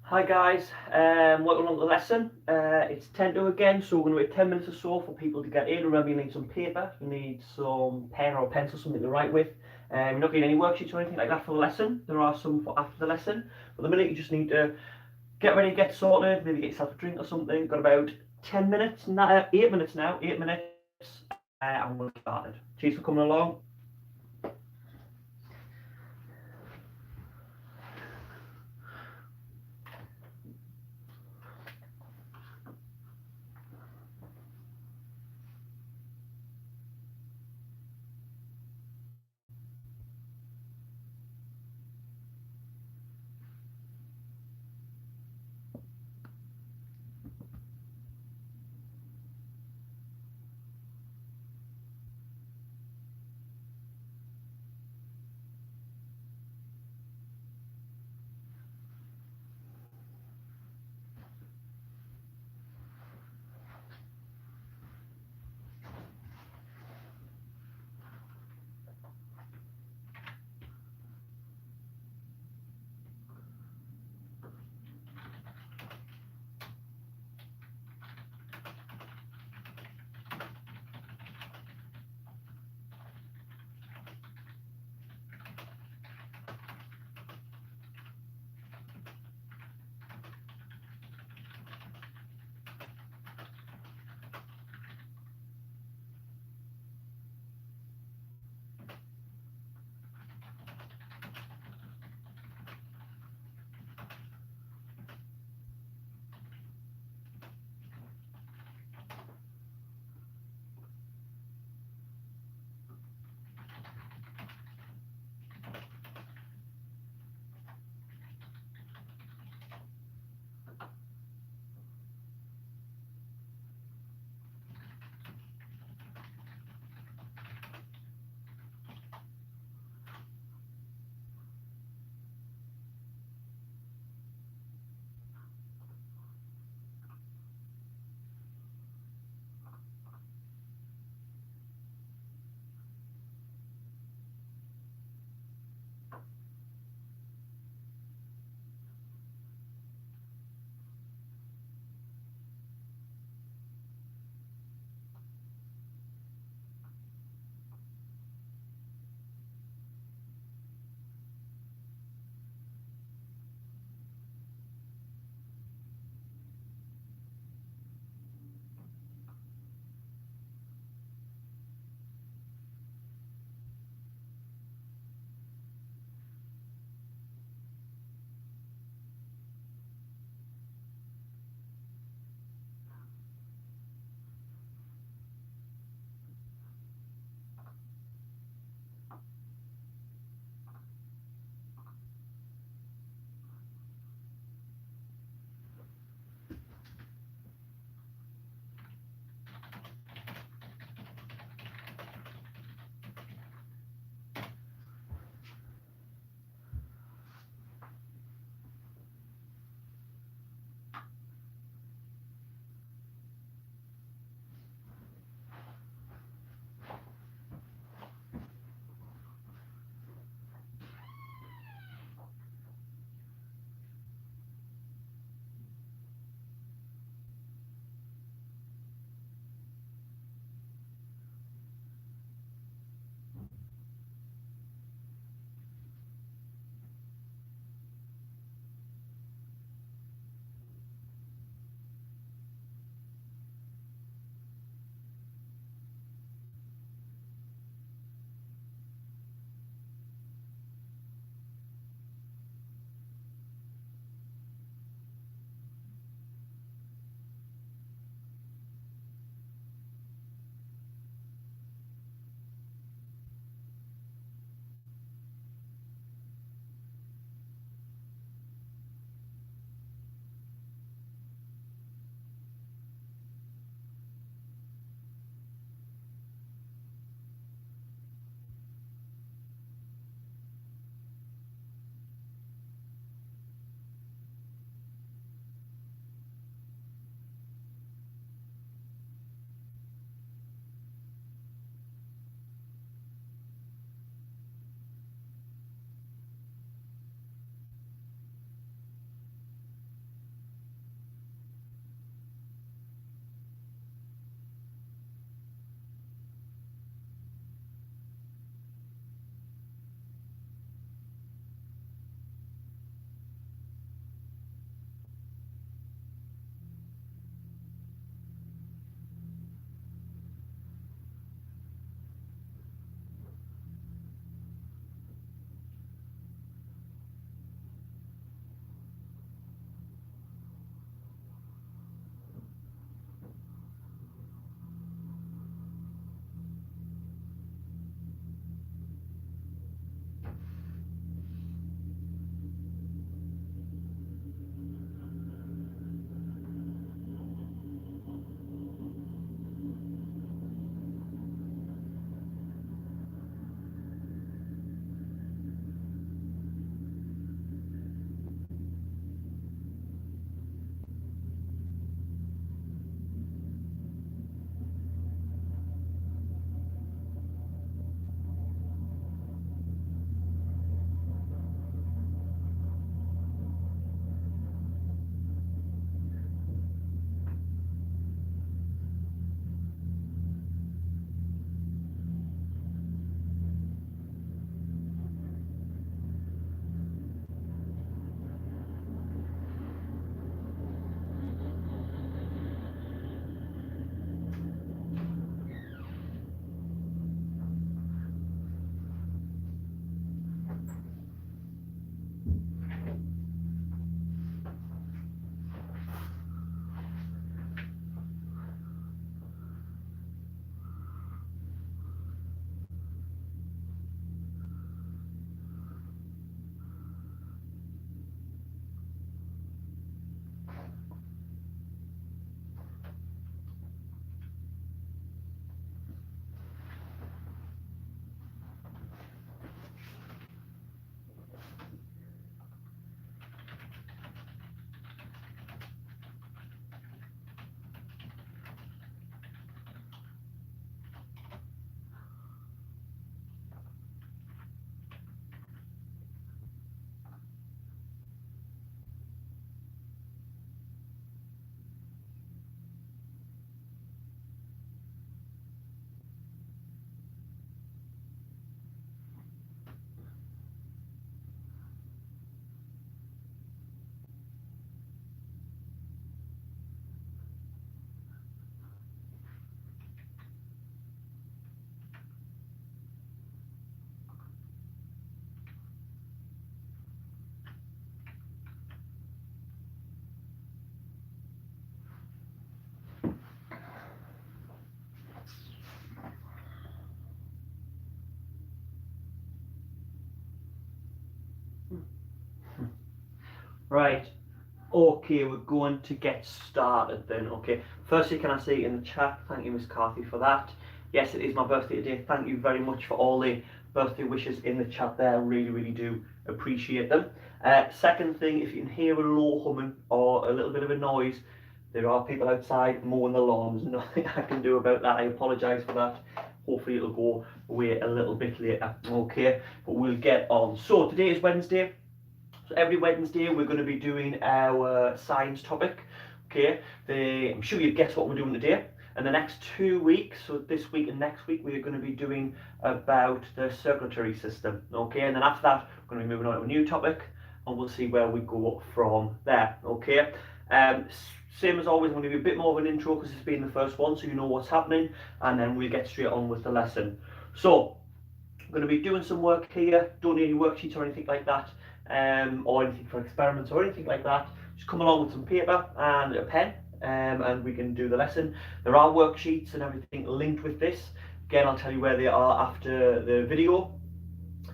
Hi guys, welcome on to the lesson. It's 10 to again, so we're going to wait 10 minutes or so for people to get in. Remember, you need some paper, you need some pen or a pencil, something to write with. You're not getting any worksheets or anything like that for the lesson. There are some for after the lesson, but the minute you just need to get ready, get sorted, maybe get yourself a drink or something. Got about 10 minutes, 8 minutes now, 8 minutes, and we'll get started. Cheers for coming along. Right. Okay, we're going to get started then. Okay. Firstly, can I say in the chat, thank you, Miss Carthy, for that. Yes, it is my birthday today. Thank you very much for all the birthday wishes in the chat there. Really, really do appreciate them. Second thing, if you can hear a low humming or a little bit of a noise, there are people outside mowing the lawns. Nothing I can do about that. I apologise for that. Hopefully it'll go away a little bit later. Okay, but we'll get on. So today is Wednesday. So every Wednesday we're going to be doing our science topic. Okay, I'm sure you've guessed what we're doing today. And the next 2 weeks, so this week and next week, we're going to be doing about the circulatory system. Okay, and then after that, we're going to be moving on to a new topic, and we'll see where we go from there. Okay. Same as always, I'm going to give you a bit more of an intro because it's been the first one, so you know what's happening, and then we'll get straight on with the lesson. So, I'm going to be doing some work here. Don't need any worksheets or anything like that, or anything for experiments or anything like that. Just come along with some paper and a pen, and we can do the lesson. There are worksheets and everything linked with this. Again, I'll tell you where they are after the video.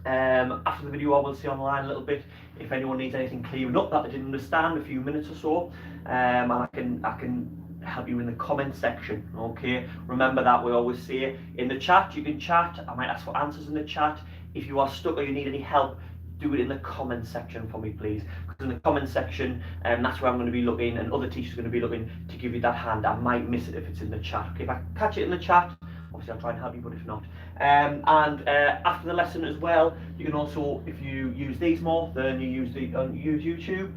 After the video, I will see online a little bit if anyone needs anything clearing up that they didn't understand, a few minutes or so, and I can help you in the comment section. Okay, remember that we always say in the chat, you can chat. I might ask for answers in the chat. If you are stuck or you need any help, do it in the comment section for me, please, because in the comment section, that's where I'm going to be looking, and other teachers are going to be looking to give you that hand. I might miss it if it's in the chat. Okay, if I catch it in the chat, obviously I'll try and help you, but if not. After the lesson as well, you can also, if you use these more, then you use YouTube.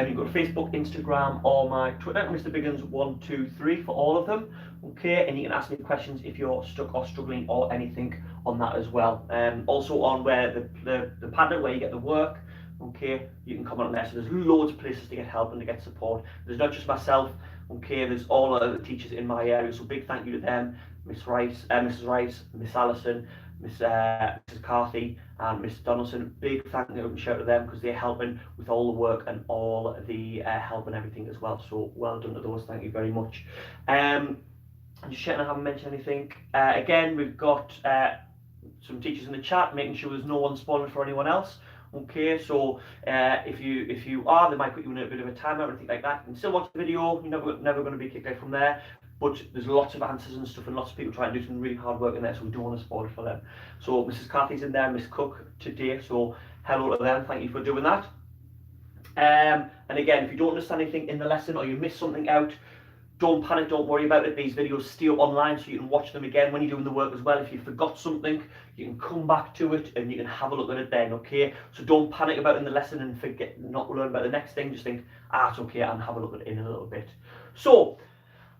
You go to Facebook, Instagram, or my Twitter, Mr. Biggins123 for all of them. Okay, and you can ask me questions if you're stuck or struggling or anything on that as well. Also on where the Padlet where you get the work. Okay, you can comment on there. So there's loads of places to get help and to get support. There's not just myself. Okay, there's all other teachers in my area. So big thank you to them. Miss Rice, Mrs. Rice, Miss Allison, Mrs. Carthy, and Miss Donaldson. Big thank you and shout to them because they're helping with all the work and all the help and everything as well. So well done to those. Thank you very much. I'm just checking I haven't mentioned anything. Again, we've got some teachers in the chat, making sure there's no one spoiling for anyone else. Okay, so if you are, they might put you in a bit of a timeout or anything like that. You can still watch the video. You're never going to be kicked out from there. But there's lots of answers and stuff, and lots of people trying to do some really hard work in there, so we don't want to spoil it for them. So Mrs. Carthy's in there, Miss Cook today, so hello to them. Thank you for doing that. And again, if you don't understand anything in the lesson or you miss something out, don't panic, don't worry about it. These videos stay up online so you can watch them again when you're doing the work as well. If you forgot something, you can come back to it and you can have a look at it then, okay? So don't panic about it in the lesson and forget not learn about the next thing. Just think, it's okay, and have a look at it in a little bit. So,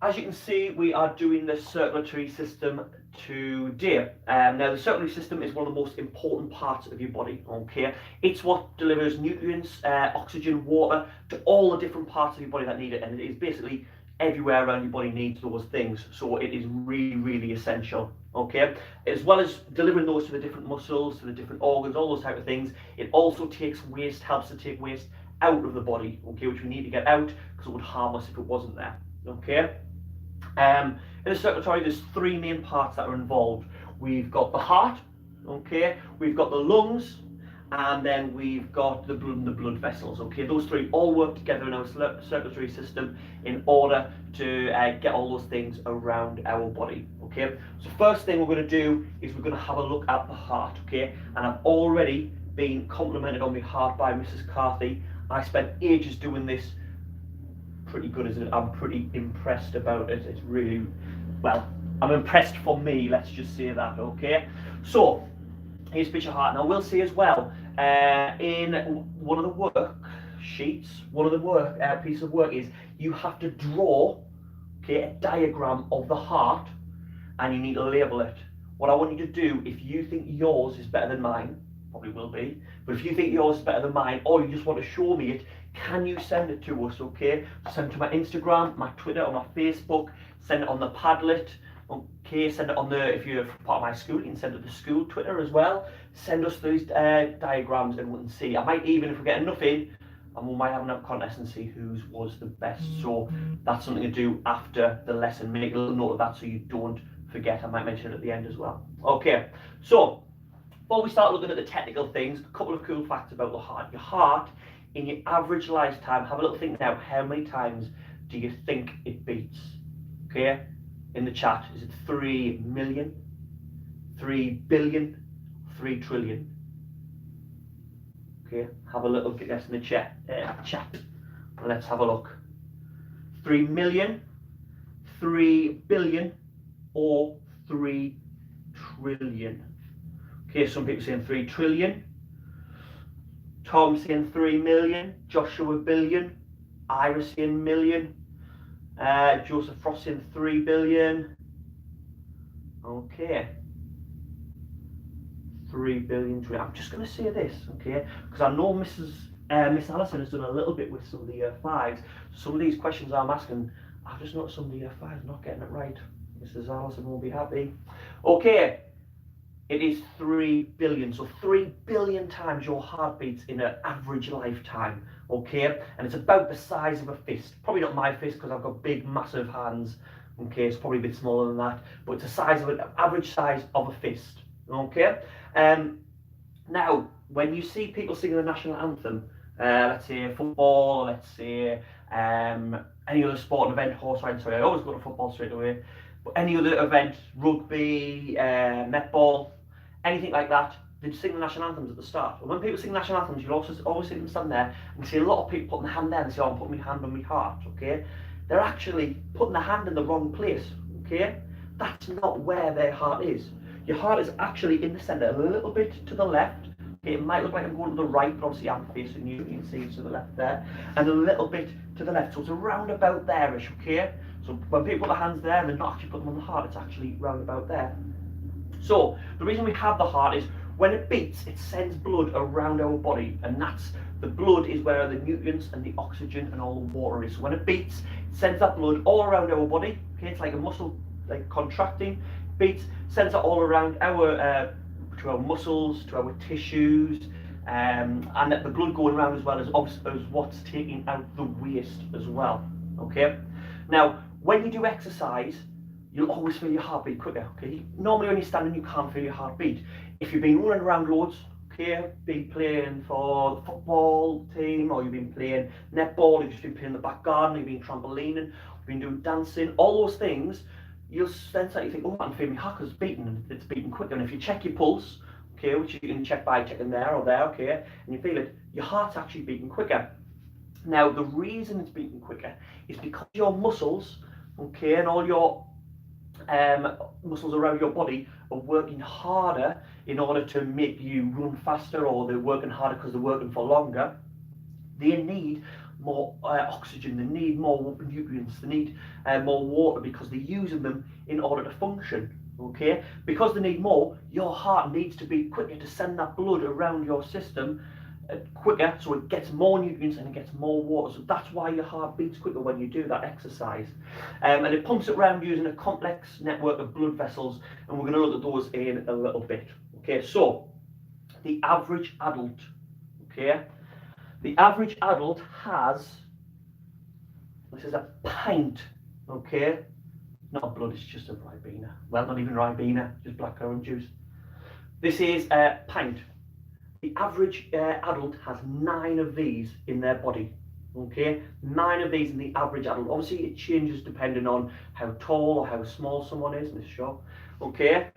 as you can see, we are doing the circulatory system today. Now, the circulatory system is one of the most important parts of your body, okay? It's what delivers nutrients, oxygen, water to all the different parts of your body that need it, and it is basically everywhere around your body needs those things, so it is really, really essential, okay? As well as delivering those to the different muscles, to the different organs, all those type of things, it also takes waste, helps to take waste out of the body, okay, which we need to get out because it would harm us if it wasn't there, okay? In the circulatory, there's three main parts that are involved. We've got the heart, okay, we've got the lungs, and then we've got the blood and the blood vessels, okay. Those three all work together in our circulatory system in order to get all those things around our body, okay. So first thing we're going to do is we're going to have a look at the heart, okay, and I've already been complimented on my heart by Mrs. Carthy. I spent ages doing this. Pretty good, isn't it? I'm pretty impressed about it. It's really, well, I'm impressed for me, let's just say that, okay? So, here's a picture of heart. Now, we'll see as well, in one of the worksheets, one of the pieces of work is you have to draw, okay, a diagram of the heart, and you need to label it. What I want you to do, if you think yours is better than mine, probably will be, but if you think yours is better than mine, or you just want to show me it, can you send it to us, okay? Send it to my Instagram, my Twitter, or my Facebook, send it on the Padlet, okay? Send it on the, if you're part of my school, you can send it to the school Twitter as well. Send us those diagrams and we can see. I might even, if we get enough in, and we might have enough contest and see whose was the best. So that's something to do after the lesson. Make a little note of that so you don't forget. I might mention it at the end as well. Okay, so before we start looking at the technical things, a couple of cool facts about the heart. Your heart in your average lifetime, have a little think now, how many times do you think it beats? Okay, in the chat, is it 3 million, 3 billion, 3 trillion? Okay, have a little guess in the chat. Let's have a look. 3 million, 3 billion, or 3 trillion? Okay, some people saying 3 trillion. Tom saying 3 million. Joshua billion. Ira saying million. Joseph Frost saying 3 billion. Okay. 3 billion. I'm just going to say this, okay, because I know Miss Allison has done a little bit with some of the year fives. Some of these questions I'm asking, I've just noticed some of the year fives not getting it right. Mrs. Allison will be happy. Okay, it is 3 billion. So 3 billion times your heart beats in an average lifetime, okay? And it's about the size of a fist. Probably not my fist because I've got big, massive hands. Okay, it's probably a bit smaller than that, but it's the size of an average size of a fist. Okay. Now, when you see people singing the national anthem, let's say football, let's say any other sporting event, horse riding, sorry, I always go to football straight away, but any other event, rugby, netball, anything like that, they sing the national anthems at the start. And when people sing national anthems, you'll also always see them stand there and see a lot of people putting their hand there and say, oh, I'm putting my hand on my heart, okay? They're actually putting their hand in the wrong place, okay? That's not where their heart is. Your heart is actually in the centre, a little bit to the left. Okay, it might look like I'm going to the right, but obviously I'm facing you. You can see it's to the left there. And a little bit to the left. So it's around about there-ish, okay? So when people put their hands there, they're not actually putting them on the heart. It's actually round about there. So the reason we have the heart is when it beats, it sends blood around our body. And that's, the blood is where the nutrients and the oxygen and all the water is. So when it beats, it sends that blood all around our body. Okay, it's like a muscle, like contracting. Beats, sends it all around our to our muscles, to our tissues, and the blood going around as well as what's taking out the waste as well. Okay. Now, when you do exercise, you'll always feel your heartbeat quicker. Okay. Normally, when you're standing, you can't feel your heartbeat. If you've been running around loads, okay, been playing for the football team, or you've been playing netball, you've just been playing in the back garden, you've been trampolining, you've been doing dancing, all those things. You'll then start to think, oh, I'm feeling my heart is beating, and it's beating quicker. And if you check your pulse, okay, which you can check by checking there or there, okay, and you feel it, your heart's actually beating quicker. Now, the reason it's beating quicker is because your muscles, okay, and all your muscles around your body are working harder in order to make you run faster, or they're working harder because they're working for longer. They need more oxygen, they need more nutrients, they need more water because they're using them in order to function. Okay, because they need more, your heart needs to beat quicker to send that blood around your system quicker, so it gets more nutrients and it gets more water. So that's why your heart beats quicker when you do that exercise. And it pumps it around using a complex network of blood vessels, and we're going to look at those in a little bit. Okay, so the average adult, okay, the average adult has, this is a pint, okay, not blood, it's just a Ribena. Well, not even Ribena, just blackcurrant juice. This is a pint. The average adult has 9 of these in their body, okay, 9 of these in the average adult. Obviously, it changes depending on how tall or how small someone is in this shot, okay.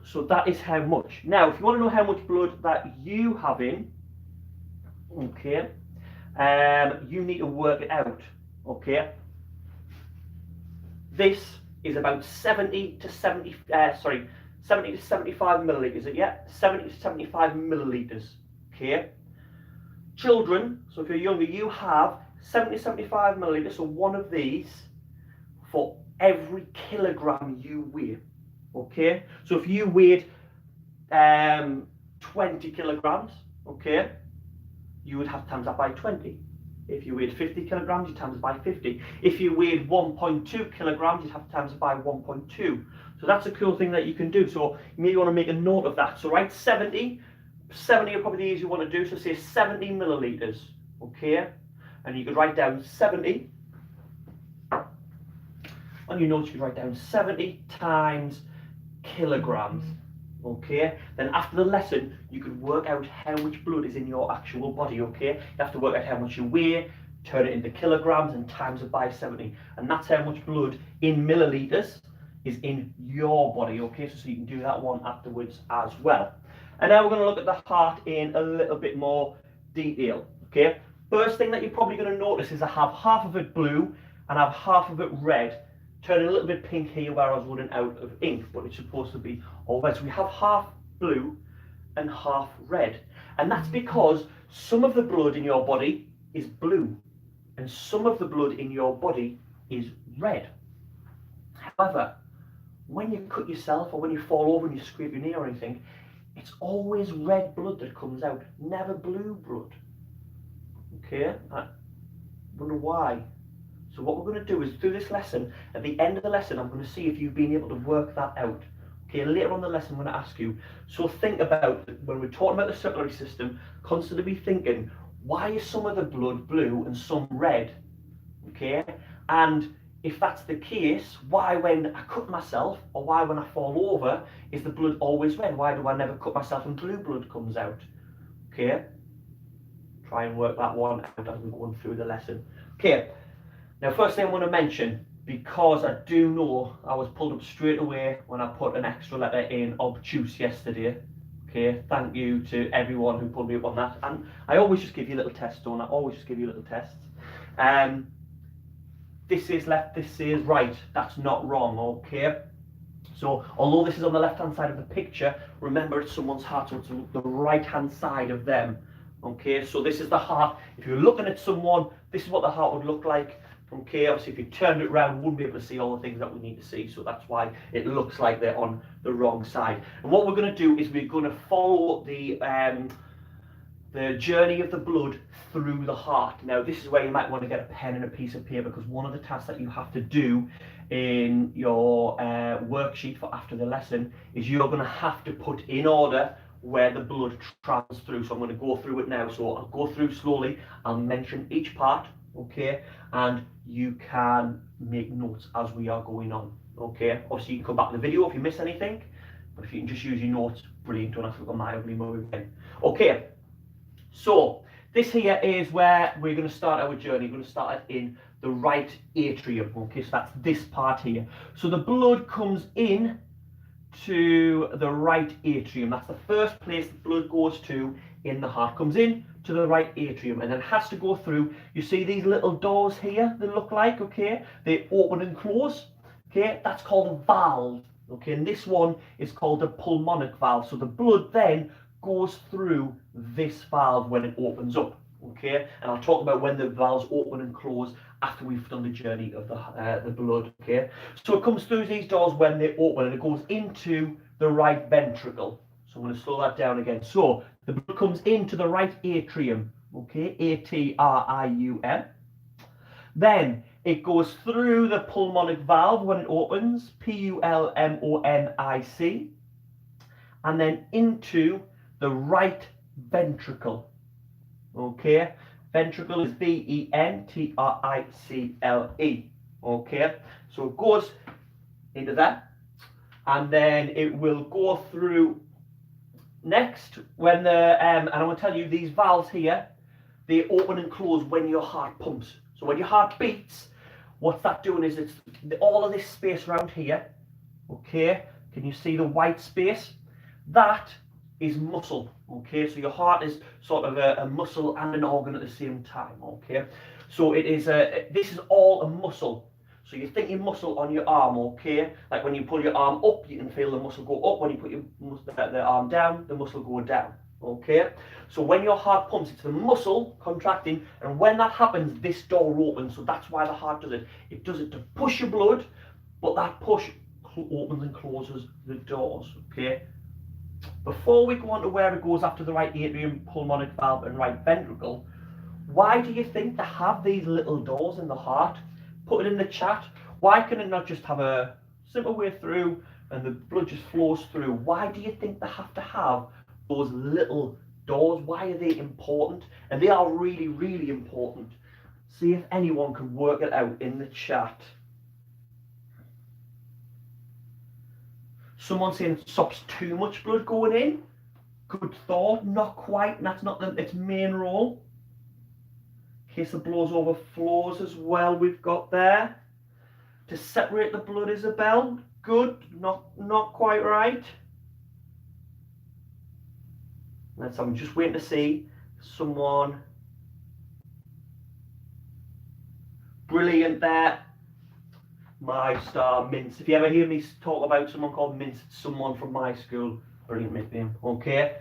So that is how much. Now, if you want to know how much blood that you have in, okay, you need to work it out, okay. This is about 70 to 75 millilitres, is it? Yeah, 70 to 75 millilitres, okay. Children, so if you're younger, you have 70 to 75 millilitres, so one of these for every kilogram you weigh, okay. So if you weighed 20 kilograms, okay, you would have to times that by 20. If you weighed 50 kilograms, you times it by 50. If you weighed 1.2 kilograms, you'd have to times it by 1.2. So that's a cool thing that you can do. So you may want to make a note of that. So write 70 are probably the easiest you want to do. So say 70 millilitres, okay? And you could write down 70. On your notes, you could write down 70 times kilograms, Okay, then after the lesson you could work out how much blood is in your actual body. Okay, you have to work out how much you weigh, turn it into kilograms and times it by 70, and that's how much blood in milliliters is in your body. Okay, so you can do that one afterwards as well. And now we're going to look at the heart in a little bit more detail. Okay, first thing that you're probably going to notice is I have half of it blue and I have half of it red, turning a little bit pink here where I was running out of ink, but it's supposed to be all red. So we have half blue and half red, and that's because some of the blood in your body is blue and some of the blood in your body is red. However, when you cut yourself or when you fall over and you scrape your knee or anything, it's always red blood that comes out, never blue blood. Okay, I wonder why. So what we're going to do is through this lesson, at the end of the lesson, I'm going to see if you've been able to work that out. Okay, later on in the lesson, I'm going to ask you. So think about, when we're talking about the circulatory system, constantly be thinking, why is some of the blood blue and some red? Okay, and if that's the case, why when I cut myself or why when I fall over is the blood always red? Why do I never cut myself and blue blood comes out? Okay, try and work that one out as we're going through the lesson. Okay. Now, first thing I want to mention, because I do know I was pulled up straight away when I put an extra letter in obtuse yesterday. Okay, thank you to everyone who pulled me up on that. And I always just give you little tests, don't I? Always just give you little tests. This is left, this is right. That's not wrong, okay? So, although this is on the left-hand side of the picture, remember it's someone's heart, so it's the right-hand side of them. Okay, so this is the heart. If you're looking at someone, this is what the heart would look like. Okay, obviously if you turned it around, we wouldn't be able to see all the things that we need to see, so that's why it looks like they're on the wrong side. And what we're going to do is we're going to follow the journey of the blood through the heart. Now this is where you might want to get a pen and a piece of paper, because one of the tasks that you have to do in your worksheet for after the lesson is you're going to have to put in order where the blood travels through. So I'm going to go through it now, so I'll go through slowly, I'll mention each part, okay, and you can make notes as we are going on. Okay, obviously you can come back to the video if you miss anything, but if you can just use your notes, brilliant, don't have to look at my ugly move again. Okay, so this here is where we're going to start our journey. We're going to start it in the right atrium. Okay, so that's this part here. So the blood comes in to the right atrium. That's the first place the blood goes to in the heart. Comes in to the right atrium and then has to go through. You see these little doors here they look like, okay, they open and close. Okay, that's called a valve. Okay, and this one is called a pulmonic valve. So the blood then goes through this valve when it opens up. Okay, and I'll talk about when the valves open and close after we've done the journey of the blood. Okay, so it comes through these doors when they open and it goes into the right ventricle. So I'm going to slow that down again. So the blood comes into the right atrium. Okay, atrium. Then it goes through the pulmonic valve when it opens, pulmonic, and then into the right ventricle. Okay, ventricle is ventricle. Okay, so it goes into that, and then it will go through next when the and I want to tell you these valves here, they open and close when your heart pumps. So when your heart beats, what's that doing is it's all of this space around here. Okay, can you see the white space? That is muscle. Okay, so your heart is sort of a muscle and an organ at the same time. Okay, so it is this is all a muscle. So you're thinking muscle on your arm. Okay, like when you pull your arm up, you can feel the muscle go up. When you put the arm down, the muscle go down. Okay, so when your heart pumps, it's the muscle contracting, and when that happens, this door opens. So that's why the heart does it. It does it to push your blood, but that push opens and closes the doors. Okay. Before we go on to where it goes after the right atrium, pulmonic valve and right ventricle, why do you think they have these little doors in the heart? Put it in the chat. Why can it not just have a simple way through and the blood just flows through? Why do you think they have to have those little doors? Why are they important? And they are really, really important. See if anyone can work it out in the chat. Someone saying it stops too much blood going in. Good thought, not quite. That's not its main role. In case the blood overflows as well, we've got there. To separate the blood, Isabel. Good, not quite right. I'm just waiting to see someone. Brilliant there. My star Mince. If you ever hear me talk about someone called Mince, it's someone from my school. Brilliant nickname. Okay,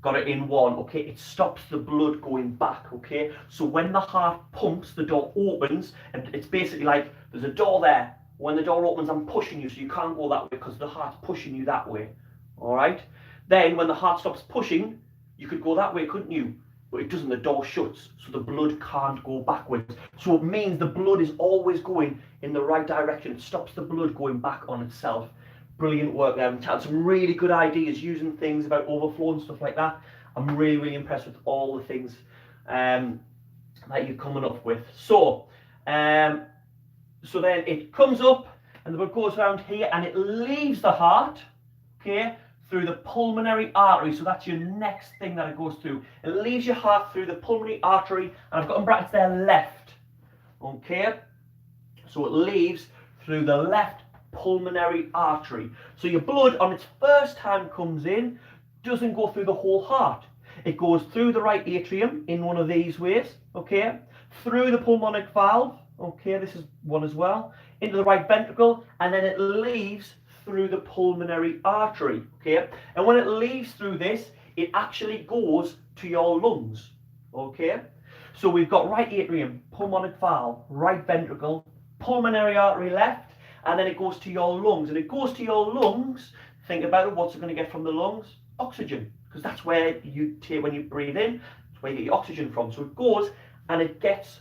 got it in one. Okay, it stops the blood going back. Okay, so when the heart pumps, the door opens, and it's basically like there's a door there. When the door opens, I'm pushing you, so you can't go that way because the heart's pushing you that way. All right. Then when the heart stops pushing, you could go that way, couldn't you? But it doesn't, the door shuts, so the blood can't go backwards. So it means the blood is always going in the right direction. It stops the blood going back on itself. Brilliant work there. I've had some really good ideas using things about overflow and stuff like that. I'm really impressed with all the things that you're coming up with. So then it comes up and the blood goes around here and it leaves the heart, okay, through the pulmonary artery. So that's your next thing that it goes through. It leaves your heart through the pulmonary artery, and I've got in brackets there left. Okay, so it leaves through the left pulmonary artery. So your blood on its first time comes in, doesn't go through the whole heart. It goes through the right atrium in one of these ways, okay, through the pulmonic valve, okay, this is one as well, into the right ventricle, and then it leaves through the pulmonary artery, okay? And when it leaves through this, it actually goes to your lungs, okay? So we've got right atrium, pulmonic valve, right ventricle, pulmonary artery left, and then it goes to your lungs. And it goes to your lungs, think about it, what's it going to get from the lungs? Oxygen, because that's where you take, when you breathe in, that's where you get your oxygen from. So it goes and it gets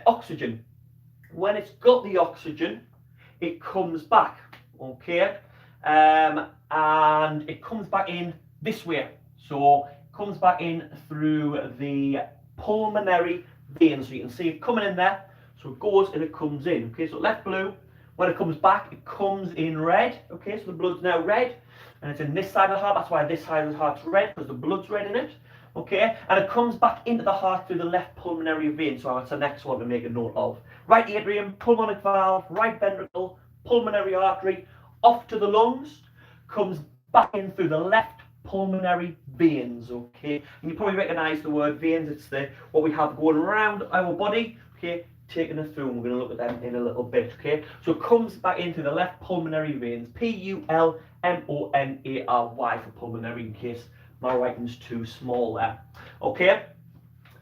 oxygen. When it's got the oxygen, it comes back. Okay, and it comes back in this way. So it comes back in through the pulmonary vein. So you can see it coming in there. So it goes and it comes in. Okay, so left blue. When it comes back, it comes in red. Okay, so the blood's now red, and it's in this side of the heart. That's why this side of the heart's red, because the blood's red in it. Okay, and it comes back into the heart through the left pulmonary vein. So that's the next one to make a note of. Right atrium, pulmonic valve, right ventricle, pulmonary artery, off to the lungs, comes back in through the left pulmonary veins, okay? And you probably recognise the word veins. It's what we have going around our body, okay, taking us through, and we're going to look at them in a little bit, okay? So it comes back into the left pulmonary veins, Pulmonary for pulmonary, in case my writing's too small there, okay?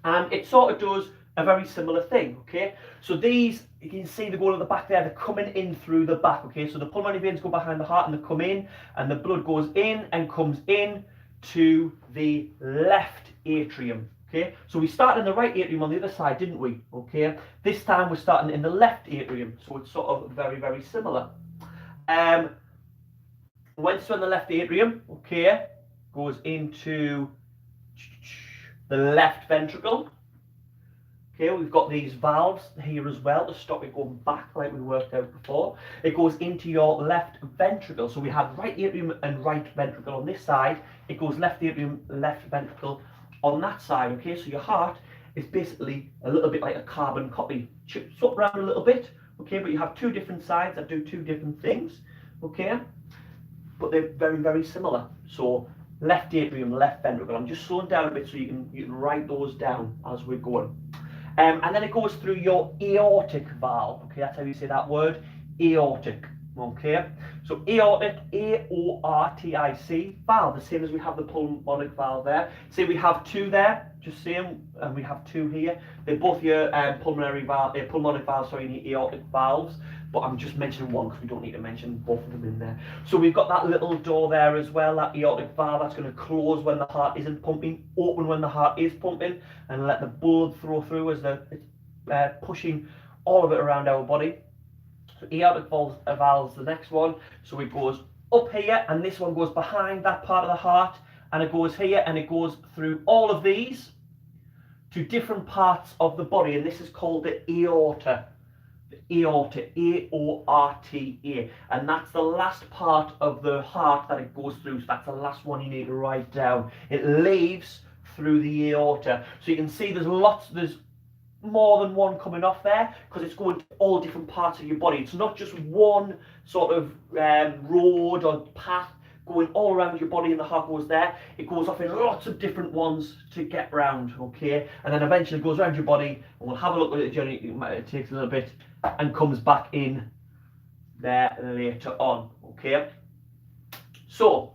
And it sort of does a very similar thing, okay? So these, you can see they're going at the back there, they're coming in through the back, okay? So the pulmonary veins go behind the heart and they come in, and the blood goes in and comes in to the left atrium, okay? So we started in the right atrium on the other side, didn't we? Okay, this time we're starting in the left atrium, so it's sort of very, very similar. Once we're in the left atrium, okay, goes into the left ventricle. Okay, we've got these valves here as well to stop it going back like we worked out before. It goes into your left ventricle. So we have right atrium and right ventricle on this side. It goes left atrium, left ventricle on that side. Okay, so your heart is basically a little bit like a carbon copy. Chips up around a little bit. Okay, but you have two different sides that do two different things. Okay, but they're very, very similar. So left atrium, left ventricle. I'm just slowing down a bit so you can write those down as we're going. And then it goes through your aortic valve. Okay, that's how you say that word, aortic. Okay, so aortic, A-O-R-T-I-C, valve, the same as we have the pulmonic valve there. See, we have two there, just same, and we have two here. They're both your pulmonic valves, sorry, and your aortic valves. But I'm just mentioning one because we don't need to mention both of them in there. So we've got that little door there as well, that aortic valve, that's going to close when the heart isn't pumping, open when the heart is pumping, and let the blood flow through as it's pushing all of it around our body. So aortic valve's the next one. So it goes up here, and this one goes behind that part of the heart, and it goes here, and it goes through all of these to different parts of the body, and this is called the aorta. aorta, A-O-R-T-A, and that's the last part of the heart that it goes through, so that's the last one you need to write down. It leaves through the aorta, so you can see there's more than one coming off there, because it's going to all different parts of your body. It's not just one sort of road or path going all around your body and the heart goes there. It goes off in lots of different ones to get round, okay? And then eventually it goes around your body, and we'll have a look at the journey. It takes a little bit and comes back in there later on, okay? So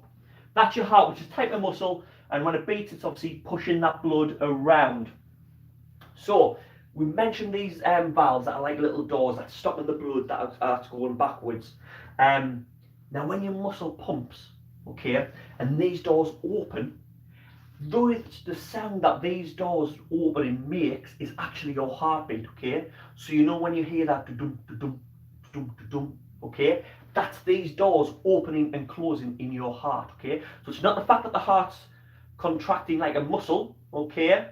that's your heart, which is a type of muscle, and when it beats, it's obviously pushing that blood around. So we mentioned these valves that are like little doors that's stopping the blood that's going backwards. Now when your muscle pumps, okay, and these doors open, though it's the sound that these doors opening makes is actually your heartbeat, okay? So you know when you hear that dum dum dum dum, okay, that's these doors opening and closing in your heart, okay? So it's not the fact that the heart's contracting like a muscle, okay?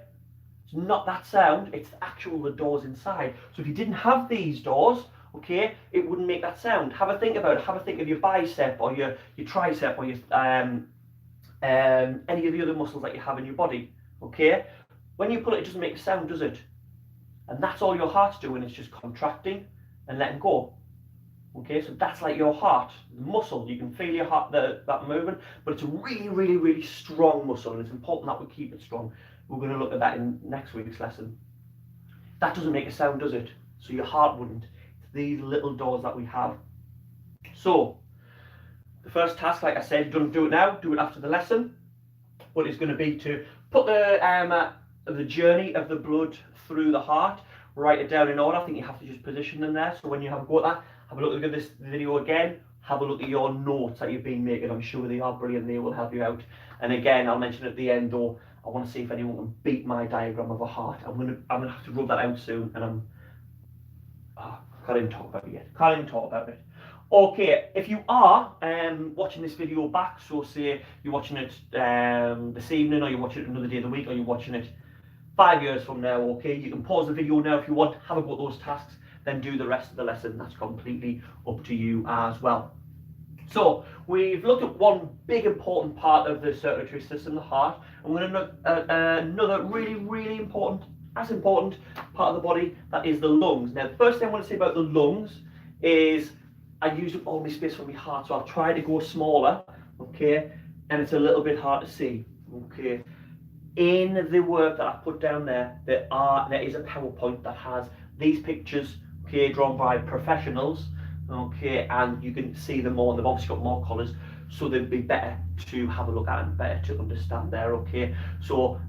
It's not that sound, it's the doors inside. So if you didn't have these doors, okay, it wouldn't make that sound. Have a think about it. Have a think of your bicep or your tricep or your any of the other muscles that you have in your body, okay? When you pull it, it doesn't make a sound, does it? And that's all your heart's doing, it's just contracting and letting go. Okay, so that's like your heart, the muscle. You can feel your heart, that movement, but it's a really, really, really strong muscle, and it's important that we keep it strong. We're going to look at that in next week's lesson. That doesn't make a sound, does it? So your heart wouldn't. It's these little doors that we have. So the first task, like I said, don't do it now, do it after the lesson. But it's going to be to put the journey of the blood through the heart, write it down in order. I think you have to just position them there. So when you have a go at that, have a look at this video again. Have a look at your notes that you've been making. I'm sure they are brilliant. They will help you out. And again, I'll mention at the end though, I want to see if anyone can beat my diagram of a heart. I'm gonna have to rub that out soon, and can't even talk about it yet. Can't even talk about it. Okay, if you are watching this video back, so say you're watching it this evening, or you're watching it another day of the week, or you're watching it 5 years from now, okay, you can pause the video now if you want, have a go at those tasks, then do the rest of the lesson. That's completely up to you as well. So we've looked at one big important part of the circulatory system, the heart, and we're going to look at another really, really important part of the body, that is the lungs. Now the first thing I want to say about the lungs is I use up all my space for my heart, so I'll try to go smaller, okay, and it's a little bit hard to see, okay. In the work that I put down there, there is a PowerPoint that has these pictures, okay, drawn by professionals, okay, and you can see them more, and they've obviously got more colours, so they'd be better to have a look at and better to understand there, okay. So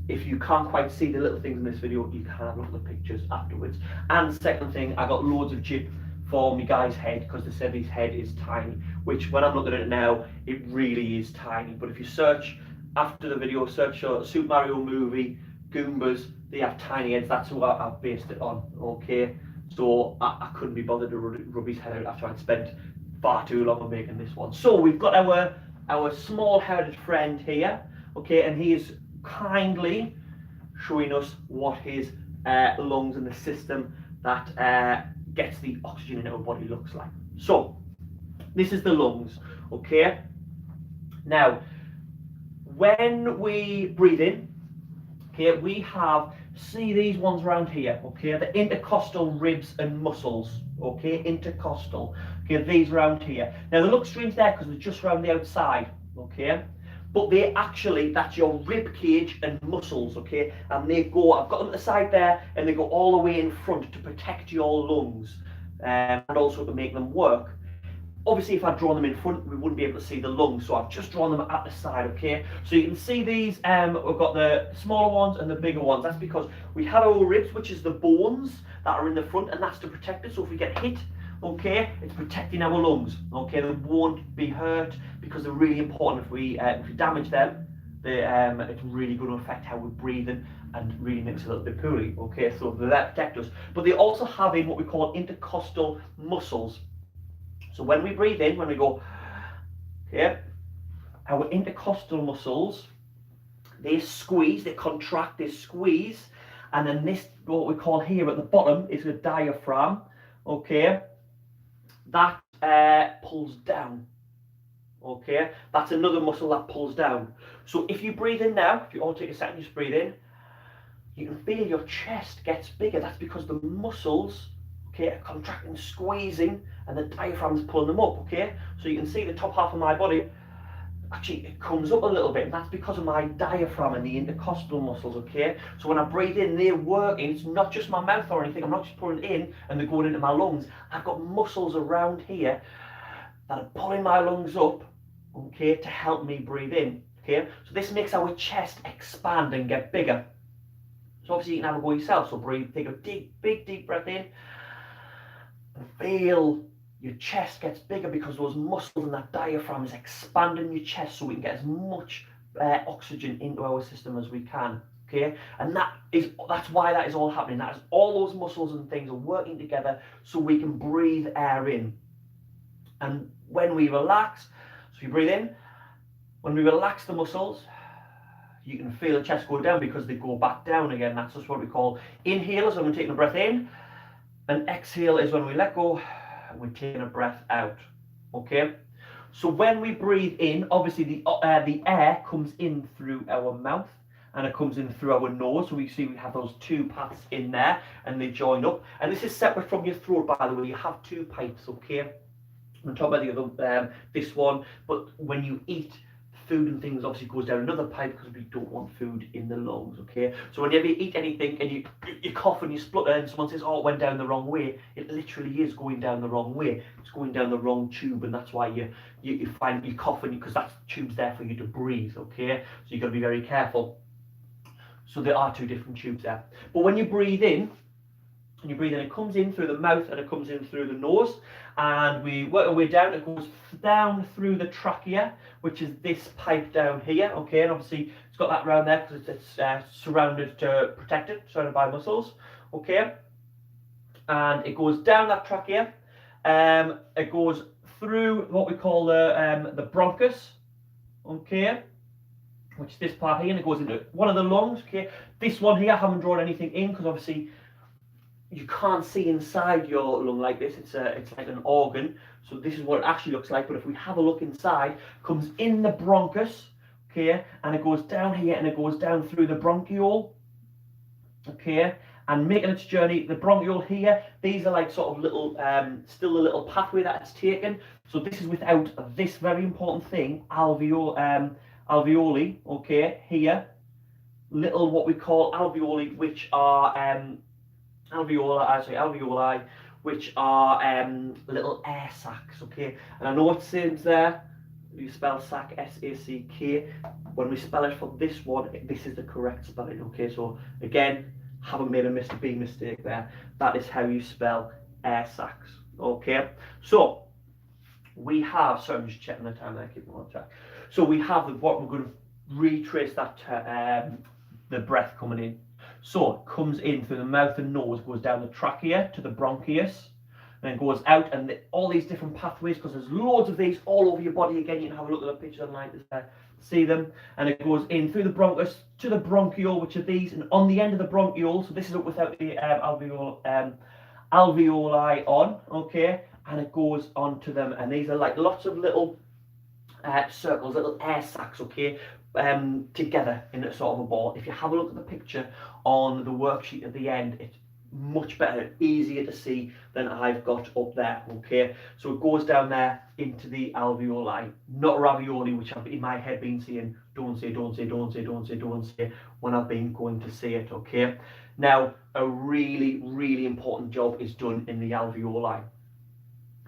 if you can't quite see the little things in this video, you can have a look at the pictures afterwards. And second thing, I got loads of jip for my guy's head, because they said his head is tiny, which when I'm looking at it now, it really is tiny. But if you search after the video, search Super Mario movie, Goombas, they have tiny heads. That's what I've based it on, okay. So I couldn't be bothered to rub his head out after I'd spent far too long on making this one. So we've got our small-headed friend here, okay, and he is kindly showing us what his lungs and the system that gets the oxygen in our body looks like. So this is the lungs, okay. Now when we breathe in, okay, we have, see these ones around here, okay, the intercostal ribs and muscles, okay, intercostal, okay, these around here. Now they look strange there because they're just around the outside, okay, but they actually, that's your rib cage and muscles, okay, and they go, I've got them at the side there, and they go all the way in front to protect your lungs, and also to make them work. Obviously, if I'd drawn them in front, we wouldn't be able to see the lungs, so I've just drawn them at the side, okay? So you can see these, we've got the smaller ones and the bigger ones. That's because we have our ribs, which is the bones that are in the front, and that's to protect it. So if we get hit, okay, it's protecting our lungs, okay? They won't be hurt because they're really important. If we damage them, it's really going to affect how we're breathing and really makes us a little bit poorly, okay? So they protect us. But they also have in what we call intercostal muscles. So when we breathe in, when we go, okay, our intercostal muscles, they squeeze, they contract, they squeeze, And then this, what we call here at the bottom, is a diaphragm, okay? That pulls down, okay? That's another muscle that pulls down. So if you breathe in now, if you all take a second, just breathe in, you can feel your chest gets bigger. That's because the muscles, okay, are contracting, squeezing, and the diaphragm is pulling them up, okay? So you can see the top half of my body, actually it comes up a little bit, and that's because of my diaphragm and the intercostal muscles, okay? So when I breathe in, they're working. It's not just my mouth or anything. I'm not just pulling in and they're going into my lungs. I've got muscles around here that are pulling my lungs up, okay, to help me breathe in, okay? So this makes our chest expand and get bigger. So obviously you can have a go yourself. So breathe, take a big deep breath in, and feel your chest gets bigger because those muscles and that diaphragm is expanding your chest so we can get as much oxygen into our system as we can, okay? And that's why that is all happening. That is all those muscles and things are working together so we can breathe air in. And when we relax, so you breathe in, when we relax the muscles, you can feel the chest go down because they go back down again. That's just what we call inhale, so when we're taking a breath in, and exhale is when we let go, and we're taking a breath out, okay? So when we breathe in, obviously the air comes in through our mouth and it comes in through our nose. So we see we have those two paths in there and they join up. And this is separate from your throat, by the way. You have two pipes, okay? On top of the other, this one, but when you eat, food and things obviously goes down another pipe because we don't want food in the lungs, okay? So whenever you eat anything and you cough and you splutter and someone says, oh, it went down the wrong way, it literally is going down the wrong way. It's going down the wrong tube, and that's why you find you coughing, because that tube's there for you to breathe, okay? So you've got to be very careful. So there are two different tubes there. But when you breathe in, and you breathe in, it comes in through the mouth and it comes in through the nose, and we work our way down. It goes down through the trachea, which is this pipe down here, okay? And obviously it's got that round there because it's surrounded by muscles, okay? And it goes down that trachea. It goes through what we call the bronchus, okay? Which is this part here, and it goes into one of the lungs, okay? This one here, I haven't drawn anything in because obviously you can't see inside your lung like this. It's like an organ. So this is what it actually looks like. But if we have a look inside, comes in the bronchus, okay, and it goes down here and it goes down through the bronchiole, okay, and making its journey. The bronchiole here, these are like sort of little, still a little pathway that it's taken. So this is without this very important thing, alveoli, okay, here, little what we call alveoli, which are alveoli, which are little air sacs, okay? And I know it says there, you spell sac, S-A-C-K. When we spell it for this one, this is the correct spelling, okay? So again, haven't made a big mistake there. That is how you spell air sacs, okay? So we have, sorry, I'm just checking the time there, keep on track. So we have what we're going to retrace that the breath coming in. So it comes in through the mouth and nose, goes down the trachea to the bronchus, and then goes out, and all these different pathways, because there's loads of these all over your body. Again, you can have a look at the picture online to see them. And it goes in through the bronchus to the bronchiole, which are these, and on the end of the bronchiole, so this is up without the alveoli on, okay, and it goes onto them, and these are like lots of little circles, little air sacs, okay, together in a sort of a ball. If you have a look at the picture on the worksheet at the end, it's much better, easier to see than I've got up there, okay? So it goes down there into the alveoli, not ravioli, which I've in my head been saying, don't say, when I've been going to say it, okay? Now, a really, really important job is done in the alveoli,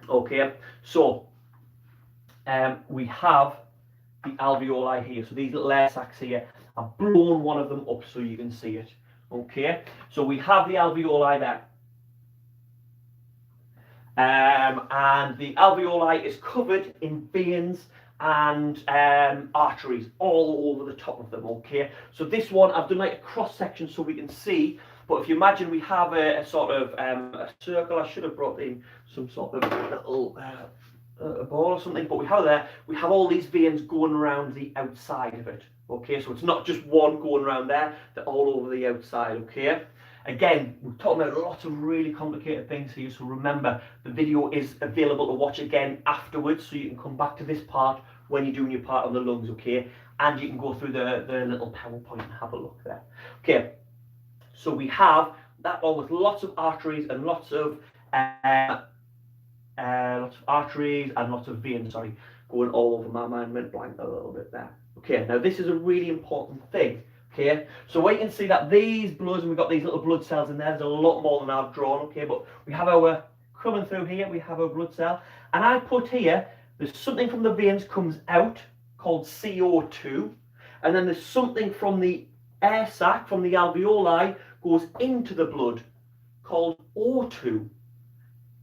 okay? So, we have the alveoli here. So these little air sacs here, I've blown one of them up so you can see it. Okay, so we have the alveoli there. And the alveoli is covered in veins and arteries all over the top of them, okay? So this one, I've done like a cross section so we can see, but if you imagine we have a sort of a circle, I should have brought in some sort of little a ball or something, but we have all these veins going around the outside of it. Okay, so it's not just one going around there, they're all over the outside. Okay, again, we're talking about lots of really complicated things here, so remember the video is available to watch again afterwards, so you can come back to this part when you're doing your part on the lungs. Okay, and you can go through the little PowerPoint and have a look there. Okay, so we have that one with lots of arteries and lots of arteries and lots of veins, sorry, going all over. My mind went blank a little bit there. Okay, now this is a really important thing. Okay, so what you can see that these bloods, and we've got these little blood cells in there, there's a lot more than I've drawn. Okay, but we have our, coming through here, we have our blood cell, and I put here, there's something from the veins comes out called CO2, and then there's something from the air sac, from the alveoli, goes into the blood called O2.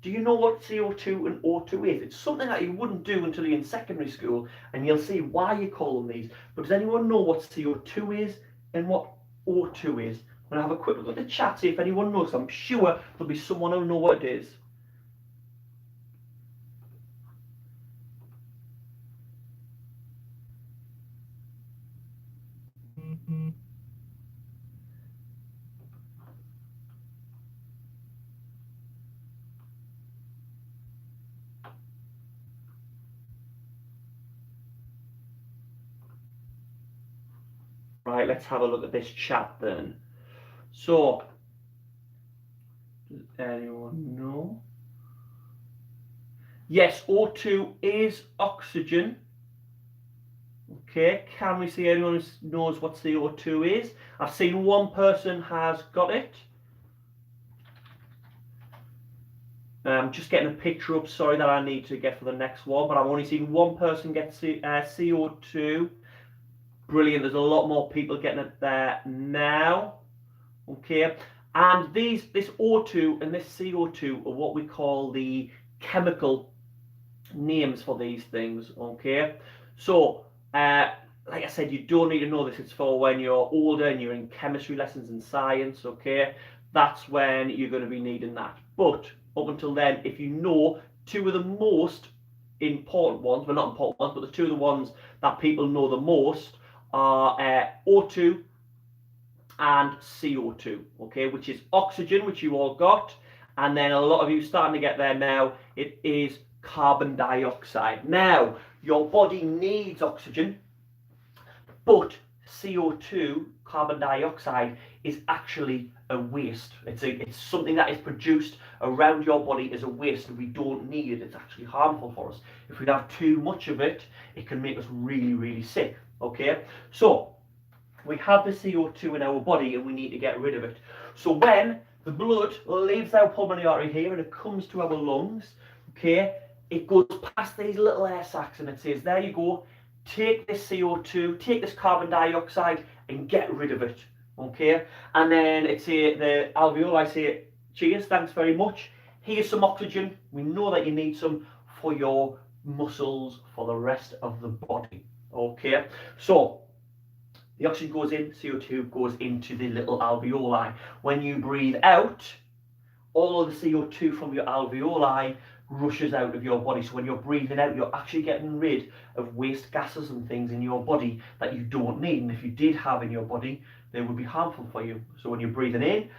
Do you know what CO2 and O2 is? It's something that you wouldn't do until you're in secondary school, and you'll see why you call them these. But does anyone know what CO2 is and what O2 is? I'm going to have a quick look at the chat, see if anyone knows. I'm sure there'll be someone who'll know what it is. Right, let's have a look at this chat then. So, does anyone know? Yes, O2 is oxygen. Okay, can we see anyone who knows what CO2 is? I've seen one person has got it. Just getting a picture up, sorry, that I need to get for the next one, but I've only seen one person get CO2. Brilliant, there's a lot more people getting it there now. Okay, and this O2 and this CO2 are what we call the chemical names for these things. Okay, so like I said, you don't need to know this. It's for when you're older and you're in chemistry lessons and science. Okay, that's when you're going to be needing that. But up until then, if you know two of the most important ones, well, not important ones, but the two of the ones that people know the most are O2 and CO2, okay, which is oxygen, which you all got, and then a lot of you starting to get there now, it is carbon dioxide. Now, your body needs oxygen, but CO2, carbon dioxide, is actually a waste. It's something that is produced around your body as a waste, and we don't need it. It's actually harmful for us. If we have too much of it, it can make us really, really sick. Okay, so we have the CO2 in our body and we need to get rid of it. So when the blood leaves our pulmonary artery here and it comes to our lungs, okay, it goes past these little air sacs and it says, there you go, take this CO2, take this carbon dioxide and get rid of it. Okay, and then it's the alveoli say, cheers, thanks very much. Here's some oxygen. We know that you need some for your muscles, for the rest of the body. Okay, so the oxygen goes in, CO2 goes into the little alveoli. When you breathe out, all of the CO2 from your alveoli rushes out of your body. So when you're breathing out, you're actually getting rid of waste gases and things in your body that you don't need. And if you did have in your body, they would be harmful for you. So when you're breathing in,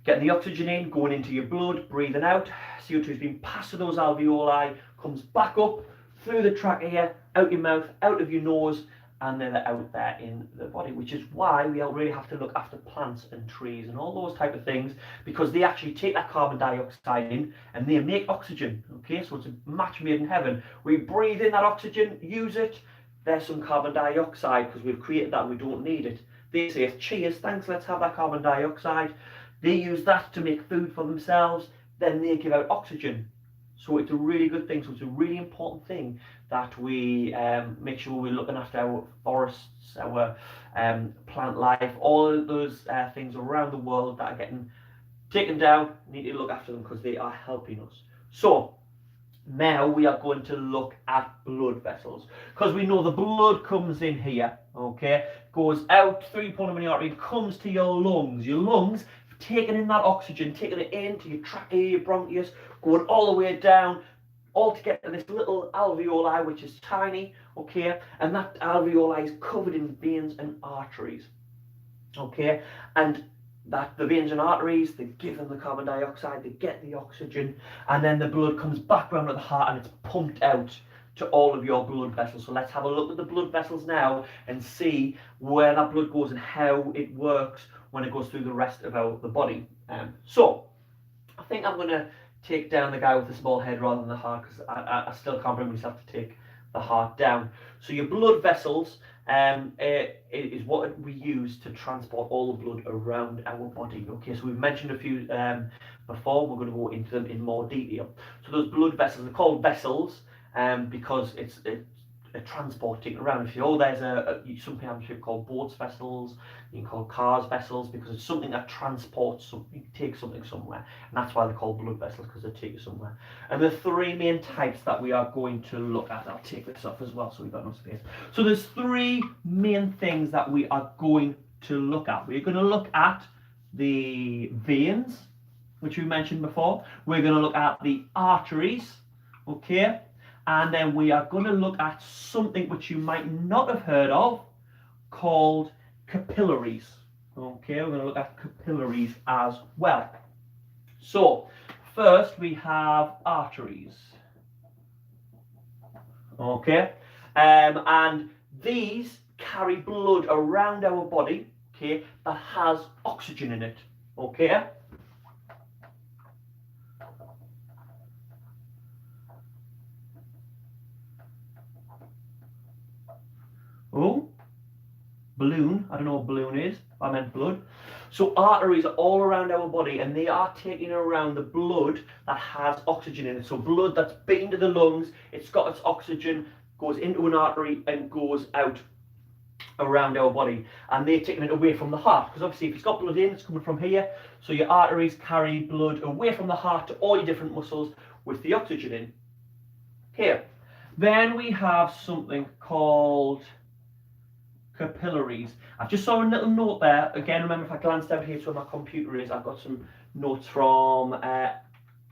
getting the oxygen in, going into your blood, breathing out, CO2 is being passed to those alveoli, comes back up through the trachea, out your mouth, out of your nose, and then they're out there in the body, which is why we really have to look after plants and trees and all those type of things, because they actually take that carbon dioxide in and they make oxygen. Okay, so it's a match made in heaven. We breathe in that oxygen, use it, there's some carbon dioxide because we've created that, we don't need it. They say, cheers, thanks, let's have that carbon dioxide. They use that to make food for themselves, then they give out oxygen. So it's a really good thing. So it's a really important thing that we make sure we're looking after our forests, our plant life, all of those things around the world that are getting taken down. We need to look after them because they are helping us. So now we are going to look at blood vessels, because we know the blood comes in here, okay, goes out through your pulmonary artery, comes to your lungs. Your lungs taking in that oxygen, taking it into your trachea, your bronchus, going all the way down, all to get to this little alveoli, which is tiny, okay, and that alveoli is covered in veins and arteries, okay, and that the veins and arteries, they give them the carbon dioxide, they get the oxygen, and then the blood comes back round to the heart and it's pumped out to all of your blood vessels. So let's have a look at the blood vessels now and see where that blood goes and how it works when it goes through the rest of the body. So I think I'm going to take down the guy with the small head rather than the heart, because I still can't bring myself to take the heart down. So your blood vessels is what we use to transport all the blood around our body. Okay, so we've mentioned a few before. We're going to go into them in more detail. So those blood vessels are called vessels because it's a transporting around. If there's some people call boats vessels, you can call cars vessels, because it's something that transports something, takes something somewhere, and that's why they're called blood vessels, because they take you somewhere. And the three main types that we are going to look at, I'll take this off as well so we've got no space. So there's three main things that we are going to look at. We're going to look at the veins, which we mentioned before. We're going to look at the arteries, okay? And then we are going to look at something which you might not have heard of, called capillaries. Okay, we're going to look at capillaries as well. So, first we have arteries. Okay, and these carry blood around our body, okay, that has oxygen in it. Okay. Oh, balloon. I don't know what balloon is. I meant blood. So arteries are all around our body, and they are taking around the blood that has oxygen in it. So blood that's been to the lungs, it's got its oxygen, goes into an artery and goes out around our body, and they're taking it away from the heart, because obviously if it's got blood in, it's coming from here. So your arteries carry blood away from the heart to all your different muscles with the oxygen in here. Then we have something called capillaries. I just saw a little note there. Again, remember, if I glanced out here to where my computer is, I've got some notes from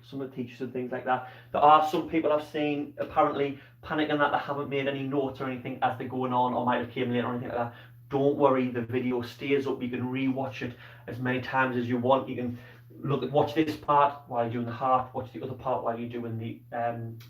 some of the teachers and things like that. There are some people I've seen apparently panicking that they haven't made any notes or anything as they're going on, or might have came late or anything like that. Don't worry, the video stays up. You can re-watch it as many times as you want. You can watch this part while you're doing the heart, watch the other part while you're doing the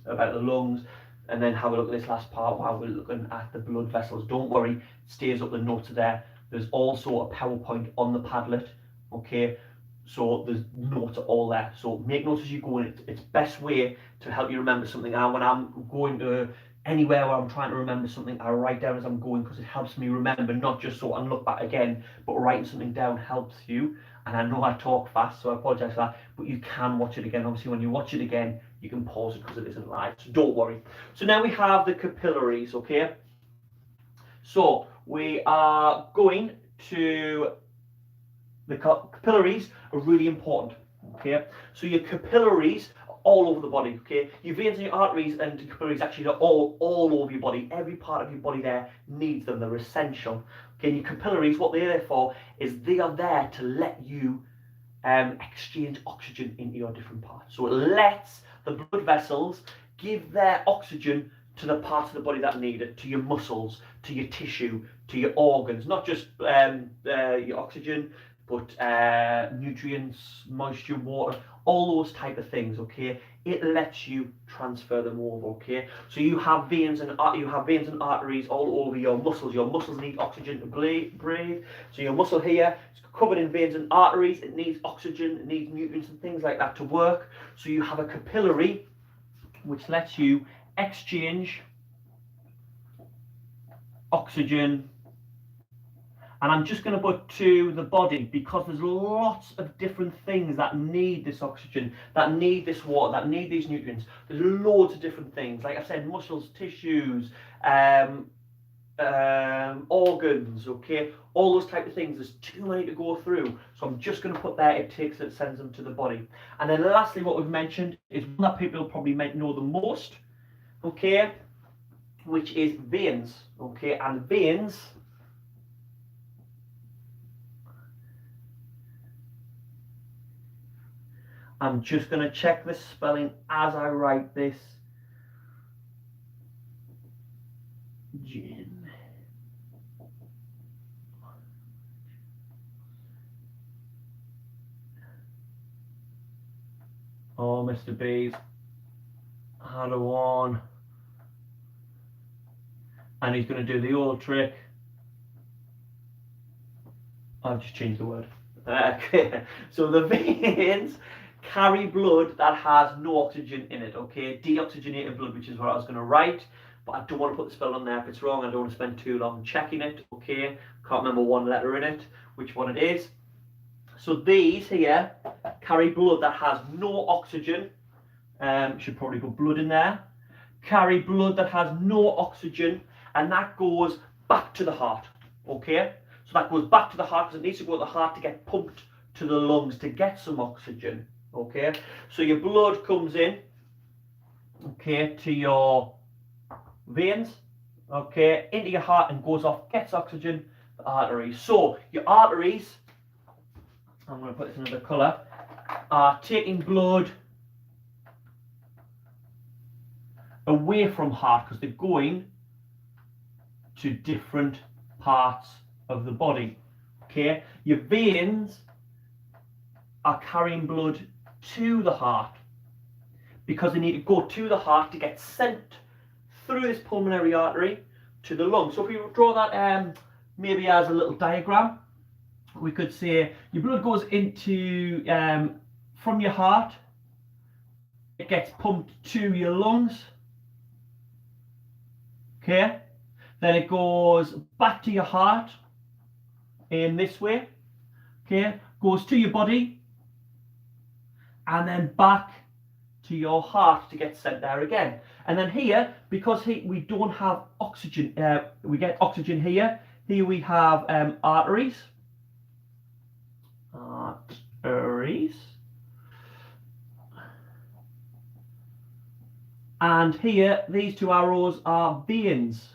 about the lungs, and then have a look at this last part while we're looking at the blood vessels. Don't worry, it stays up, the notes are there. There's also a PowerPoint on the Padlet, okay? So there's notes all there. So make notes as you go, and it's best way to help you remember something. And when I'm going to anywhere where I'm trying to remember something, I write down as I'm going, because it helps me remember, not just so I can look back again, but writing something down helps you. And I know I talk fast, so I apologise for that, but you can watch it again. Obviously, when you watch it again, you can pause it because it isn't live, so don't worry. So now we have the capillaries, okay? So we are going to, the capillaries are really important, okay? So your capillaries are all over the body, okay? Your veins and your arteries and your capillaries actually are all over your body. Every part of your body there needs them, they're essential. Okay, and your capillaries, what they're there for is they are there to let you exchange oxygen into your different parts. So it lets the blood vessels give their oxygen to the parts of the body that need it, to your muscles, to your tissue, to your organs, not just your oxygen, but nutrients, moisture, water, all those type of things, okay? It lets you transfer them over, okay? So you have veins and arteries all over your muscles. Your muscles need oxygen to breathe. So your muscle here is covered in veins and arteries. It needs oxygen, it needs nutrients and things like that to work. So you have a capillary, which lets you exchange oxygen. And I'm just going to put to the body, because there's lots of different things that need this oxygen, that need this water, that need these nutrients. There's loads of different things. Like I said, muscles, tissues, organs, okay? All those type of things. There's too many to go through. So I'm just going to put there, it sends them to the body. And then lastly, what we've mentioned is one that people probably might know the most, okay? Which is veins, okay? And veins, I'm just going to check the spelling as I write this. oxygen. Oh, Mr. B's had a one. And he's going to do the old trick. I've just changed the word. Okay. So the veins carry blood that has no oxygen in it, okay? Deoxygenated blood, which is what I was going to write, but I don't want to put the spell on there if it's wrong. I don't want to spend too long checking it, okay? Can't remember one letter in it, which one it is. So these here carry blood that has no oxygen. Should probably put blood in there. Carry blood that has no oxygen, and that goes back to the heart, okay? So that goes back to the heart because it needs to go to the heart to get pumped to the lungs to get some oxygen, okay? So your blood comes in, okay, to your veins, okay, into your heart and goes off, gets oxygen, the arteries. So your arteries, I'm going to put this in another colour, are taking blood away from heart because they're going to different parts of the body, okay? Your veins are carrying blood to the heart because they need to go to the heart to get sent through this pulmonary artery to the lung. So if we draw that maybe as a little diagram, we could say your blood goes into from your heart, it gets pumped to your lungs, okay? Then it goes back to your heart in this way, okay? Goes to your body and then back to your heart to get sent there again. And then here, because we don't have oxygen, we get oxygen here. Here we have arteries. And here, these two arrows are veins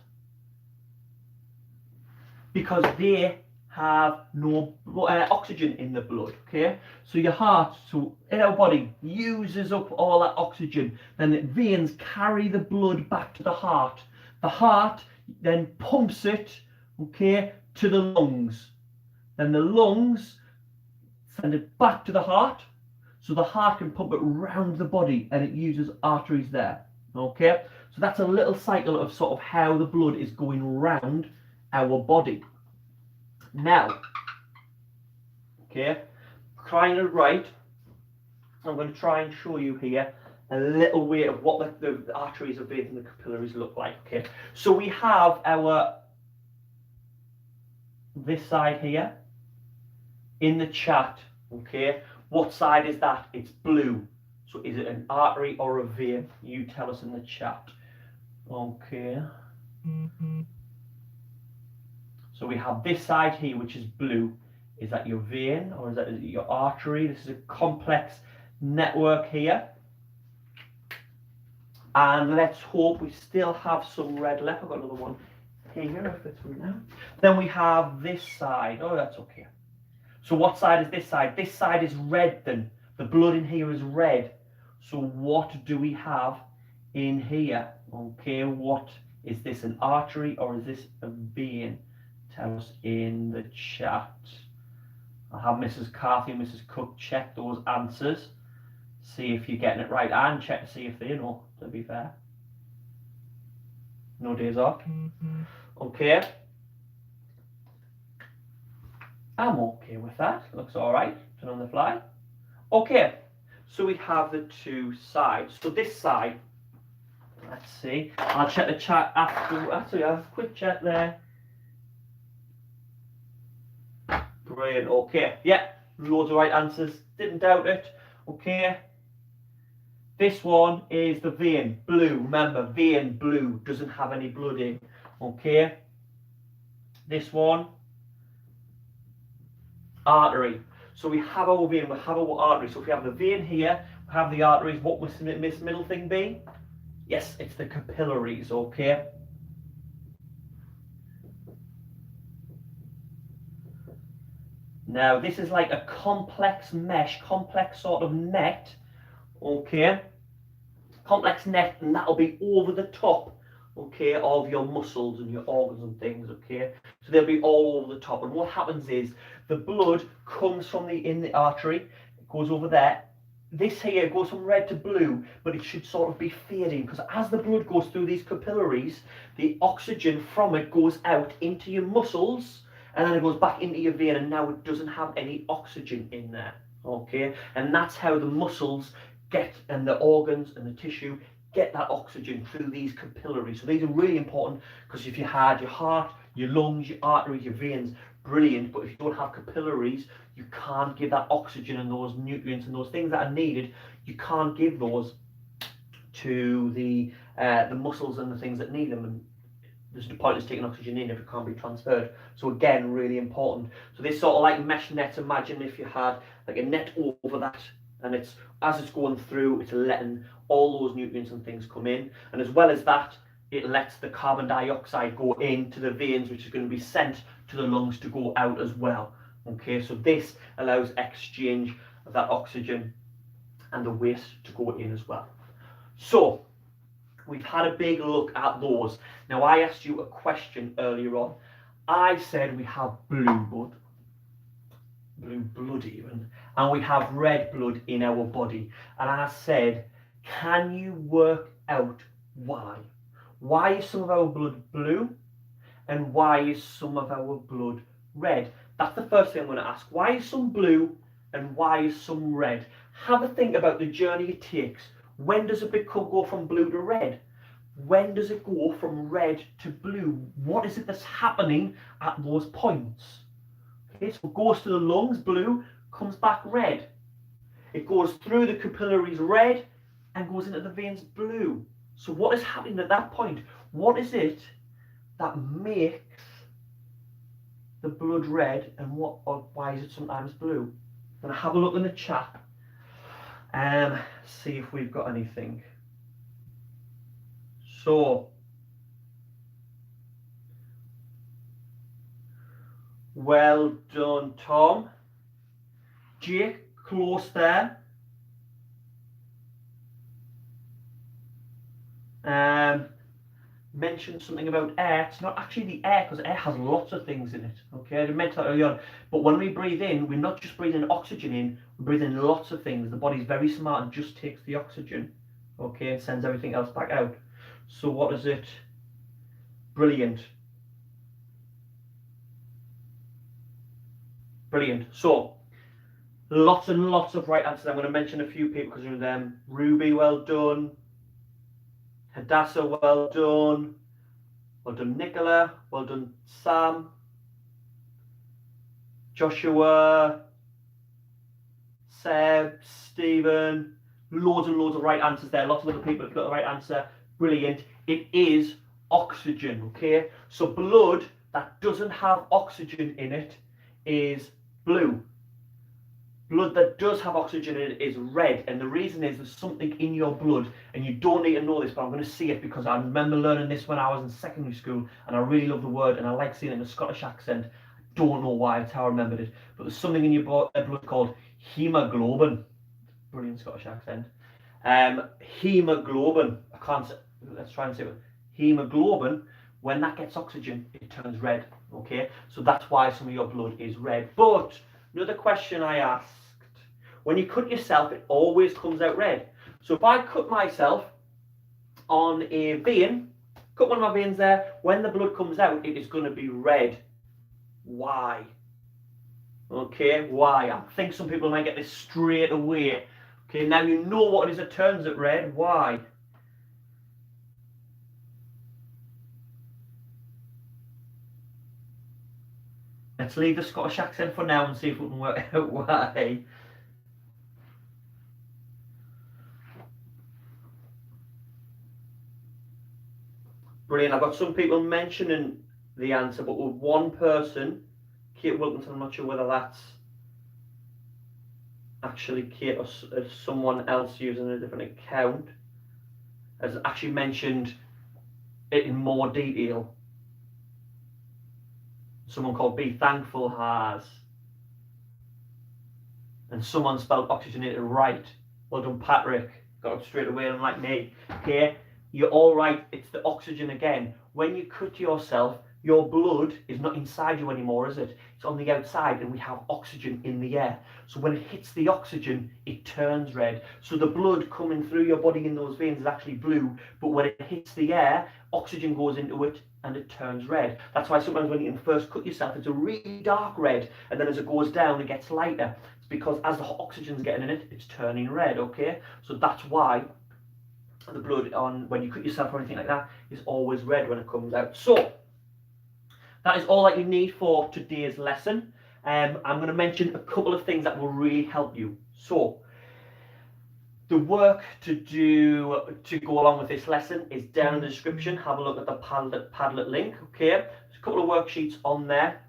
because they have no oxygen in the blood, okay? So your heart, so in our body, uses up all that oxygen. Then the veins carry the blood back to the heart. The heart then pumps it, okay, to the lungs. Then the lungs send it back to the heart, so the heart can pump it round the body and it uses arteries there, okay? So that's a little cycle of sort of how the blood is going round our body. Now, okay, trying to write, I'm going to try and show you here a little way of what the arteries, the veins and the capillaries look like, okay? So we have our, this side here, in the chat, okay? What side is that? It's blue. So is it an artery or a vein? You tell us in the chat. Okay. So we have this side here, which is blue. Is that your vein or is it your artery? This is a complex network here. And let's hope we still have some red left. I've got another one here if it's from now. Then we have this side. Oh, that's okay. So what side is this side? This side is red then. The blood in here is red. So what do we have in here? Okay, what is this, an artery or is this a vein? Tell us in the chat. I'll have Mrs. Carthy and Mrs. Cook check those answers. See if you're getting it right and check to see if they know, to be fair. No days off. Okay. I'm okay with that. Looks all right. Turn on the fly. Okay. So we have the two sides. So this side, let's see. I'll check the chat after. Actually, I have a quick check there. Brilliant. Okay. Yeah. Loads of right answers. Didn't doubt it. Okay. This one is the vein. Blue. Remember, vein blue. Doesn't have any blood in. Okay. This one. Artery. So we have our vein, we have our artery. So if we have the vein here, we have the arteries. What must this middle thing be? Yes, it's the capillaries, okay? Now, this is like a complex mesh, complex sort of net, okay? Complex net, and that'll be over the top okay, of your muscles and your organs and things, okay? So they'll be all over the top. And what happens is the blood comes from in the artery, it goes over there. This here goes from red to blue, but it should sort of be fading, because as the blood goes through these capillaries, the oxygen from it goes out into your muscles, and then it goes back into your vein, and now it doesn't have any oxygen in there, okay? And that's how the muscles get, and the organs and the tissue get that oxygen through these capillaries. So these are really important, because if you had your heart, your lungs, your arteries, your veins, brilliant, but if you don't have capillaries, you can't give that oxygen and those nutrients and those things that are needed. You can't give those to the muscles and the things that need them. And there's no point in taking oxygen in if it can't be transferred. So again, really important. So this sort of like mesh net, imagine if you had like a net over that, and it's, as it's going through, it's letting all those nutrients and things come in. And as well as that, it lets the carbon dioxide go into the veins, which is going to be sent to the lungs to go out as well. Okay, so this allows exchange of that oxygen and the waste to go in as well. So we've had a big look at those. Now, I asked you a question earlier on. I said we have blue blood even, and we have red blood in our body. And I said, can you work out why? Why is some of our blood blue and why is some of our blood red? That's the first thing I'm going to ask. Why is some blue and why is some red? Have a think about the journey it takes. When does it go from blue to red? When does it go from red to blue? What is it that's happening at those points? Okay, so it goes to the lungs, blue, comes back red. It goes through the capillaries red and goes into the veins blue. So what is happening at that point? What is it that makes the blood red, and why is it sometimes blue? I'm going to have a look in the chat and see if we've got anything. So, well done, Tom. Jake, close there. Mentioned something about air. It's not actually the air, because air has lots of things in it. Okay, I mentioned that earlier on. But when we breathe in, we're not just breathing oxygen in, we're breathing lots of things. The body's very smart and just takes the oxygen, okay, and sends everything else back out. So what is it? Brilliant. Brilliant. So lots and lots of right answers. I'm going to mention a few people because of them. Ruby, well done. Hadassah, well done. Well done, Nicola. Well done, Sam. Joshua. Seb. Stephen. Loads and loads of right answers there. Lots of other people have got the right answer. Brilliant. It is oxygen, okay? So blood that doesn't have oxygen in it is blue. Blood that does have oxygen in it is red, and the reason is there's something in your blood, and you don't need to know this, but I'm going to see it because I remember learning this when I was in secondary school, and I really love the word, and I like seeing it in a Scottish accent. I don't know why, it's how I remembered it, but there's something in your blood called hemoglobin. Brilliant Scottish accent. Hemoglobin. I can't say, let's try and say it. Hemoglobin, when that gets oxygen, it turns red. Okay, so that's why some of your blood is red. But another question I asked, when you cut yourself, it always comes out red. So if I cut myself on a vein, cut one of my veins there, when the blood comes out, it is going to be red. Why? Okay, why? I think some people might get this straight away. Okay, now you know what it is that turns it red. Why? Let's leave the Scottish accent for now and see if we can work out why. Brilliant. I've got some people mentioning the answer, but with one person, Kate Wilkinson, I'm not sure whether that's actually Kate or someone else using a different account, has actually mentioned it in more detail. Someone called Be Thankful has. And someone spelled oxygenated right. Well done, Patrick. Got it straight away, unlike me. Okay. you're all right. It's the oxygen again. When you cut yourself, your blood is not inside you anymore, is it? It's on the outside, and we have oxygen in the air. So when it hits the oxygen, it turns red. So the blood coming through your body in those veins is actually blue, but when it hits the air, oxygen goes into it and it turns red. That's why sometimes when you first cut yourself, it's a really dark red, and then as it goes down, it gets lighter. It's because as the oxygen's getting in it, it's turning red, okay? So that's why the blood on when you cut yourself or anything like that is always red when it comes out. So that is all that you need for today's lesson. I'm going to mention a couple of things that will really help you. So the work to do to go along with this lesson is down in the description. Have a look at the Padlet link. Okay, there's a couple of worksheets on there.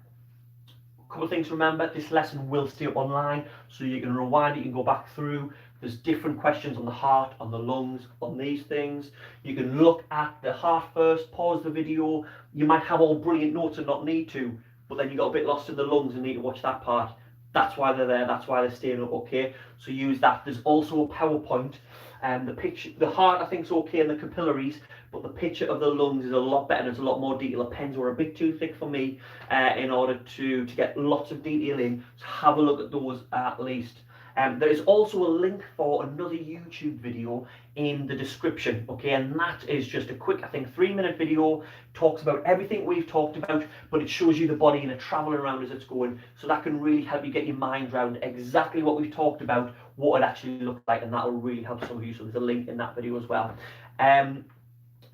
A couple of things to remember: this lesson will stay up online, so you can rewind it, you can go back through. There's different questions on the heart, on the lungs, on these things. You can look at the heart first, pause the video. You might have all brilliant notes and not need to, but then you got a bit lost in the lungs and need to watch that part. That's why they're there. That's why they're staying up. Okay, so use that. There's also a PowerPoint. The picture, the heart, I think is okay, and the capillaries, but the picture of the lungs is a lot better. There's a lot more detail. The pens were a bit too thick for me in order to get lots of detail in. So have a look at those at least. There is also a link for another YouTube video in the description, okay, and that is just a quick, I think, 3-minute video. Talks about everything we've talked about, but it shows you the body and it traveling around as it's going, so that can really help you get your mind around exactly what we've talked about, what it actually looks like, and that will really help some of you. So there's a link in that video as well.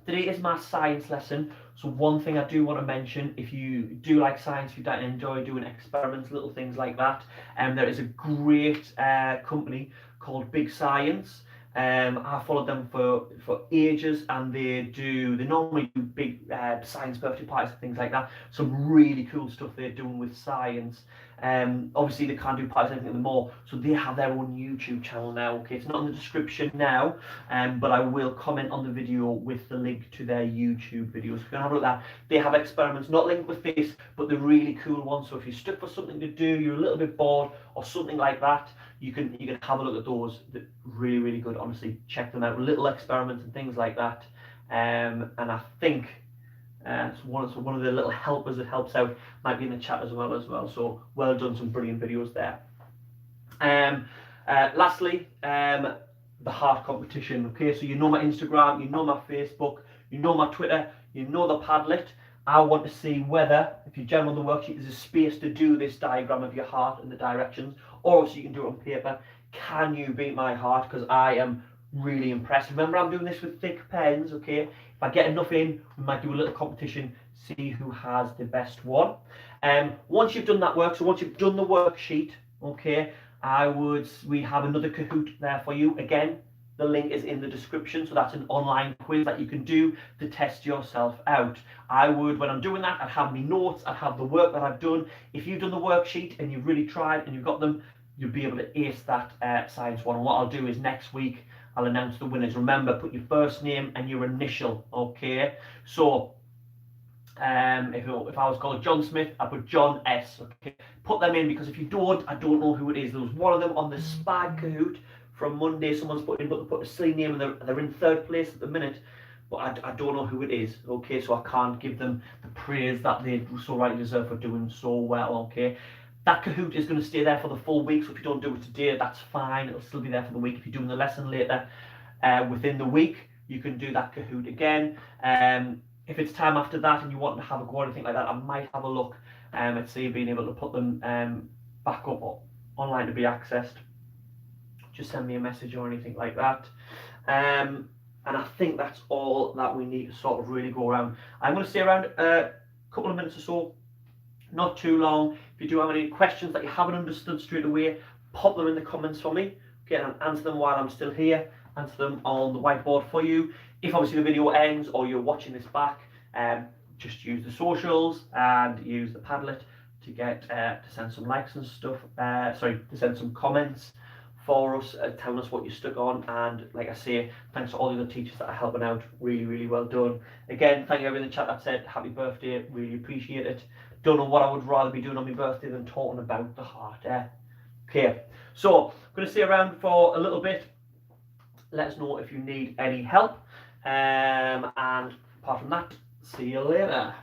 Today is my science lesson. So one thing I do want to mention, if you do like science, if you don't enjoy doing experiments, little things like that, there is a great company called Big Science. I followed them for ages, and they normally do big science birthday parties and things like that. Some really cool stuff they're doing with science. Obviously they can't do parties anything anymore, so they have their own YouTube channel now. Okay, it's not in the description now, but I will comment on the video with the link to their YouTube videos. You can have a look at that. They have experiments not linked with this, but they're really cool ones. So if you're stuck for something to do, you're a little bit bored or something like that, you can have a look at those. They're really good. Honestly, check them out. Little experiments and things like that. And I think so one of the little helpers that helps out might be in the chat as well. So well done, some brilliant videos there. Lastly, the heart competition. Okay, so you know my Instagram, you know my Facebook, you know my Twitter, you know the Padlet. I want to see whether, if you jam on the worksheet, there's a space to do this diagram of your heart and the directions, or so you can do it on paper. Can you beat my heart? Because I am really impressed. Remember, I'm doing this with thick pens, okay? If I get enough in, we might do a little competition, see who has the best one. Once you've done that work, so once you've done the worksheet, okay, we have another Kahoot there for you. Again, the link is in the description, so that's an online quiz that you can do to test yourself out. When I'm doing that, I'd have my notes, I'd have the work that I've done. If you've done the worksheet and you've really tried and you've got them, you'll be able to ace that science one. And what I'll do is next week, I'll announce the winners. Remember, put your first name and your initial, okay? So, if I was called John Smith, I put John S, okay? Put them in, because if you don't, I don't know who it is. There was one of them on the Spag Kahoot from Monday, someone's put in, but they put a silly name, and they're in 3rd place at the minute, but I don't know who it is, okay? So I can't give them the praise that they so rightly deserve for doing so well, okay? That Kahoot is going to stay there for the full week, so if you don't do it today, that's fine. It'll still be there for the week. If you're doing the lesson later within the week, you can do that Kahoot again. If it's time after that and you want to have a go or anything like that, I might have a look at being able to put them back up or online to be accessed. Just send me a message or anything like that. And I think that's all that we need to sort of really go around. I'm going to stay around a couple of minutes or so, not too long. If you do have any questions that you haven't understood straight away, pop them in the comments for me. Okay, and I'll answer them while I'm still here, answer them on the whiteboard for you. If obviously the video ends or you're watching this back, just use the socials and use the Padlet to get to send some likes and stuff. To send some comments for us, telling us what you're stuck on. And like I say, thanks to all the other teachers that are helping out. Really well done. Again, thank you everyone in the chat that said happy birthday. Really appreciate it. Don't know what I would rather be doing on my birthday than talking about the heart. Okay, so I'm going to stay around for a little bit. Let us know if you need any help. And apart from that, see you later.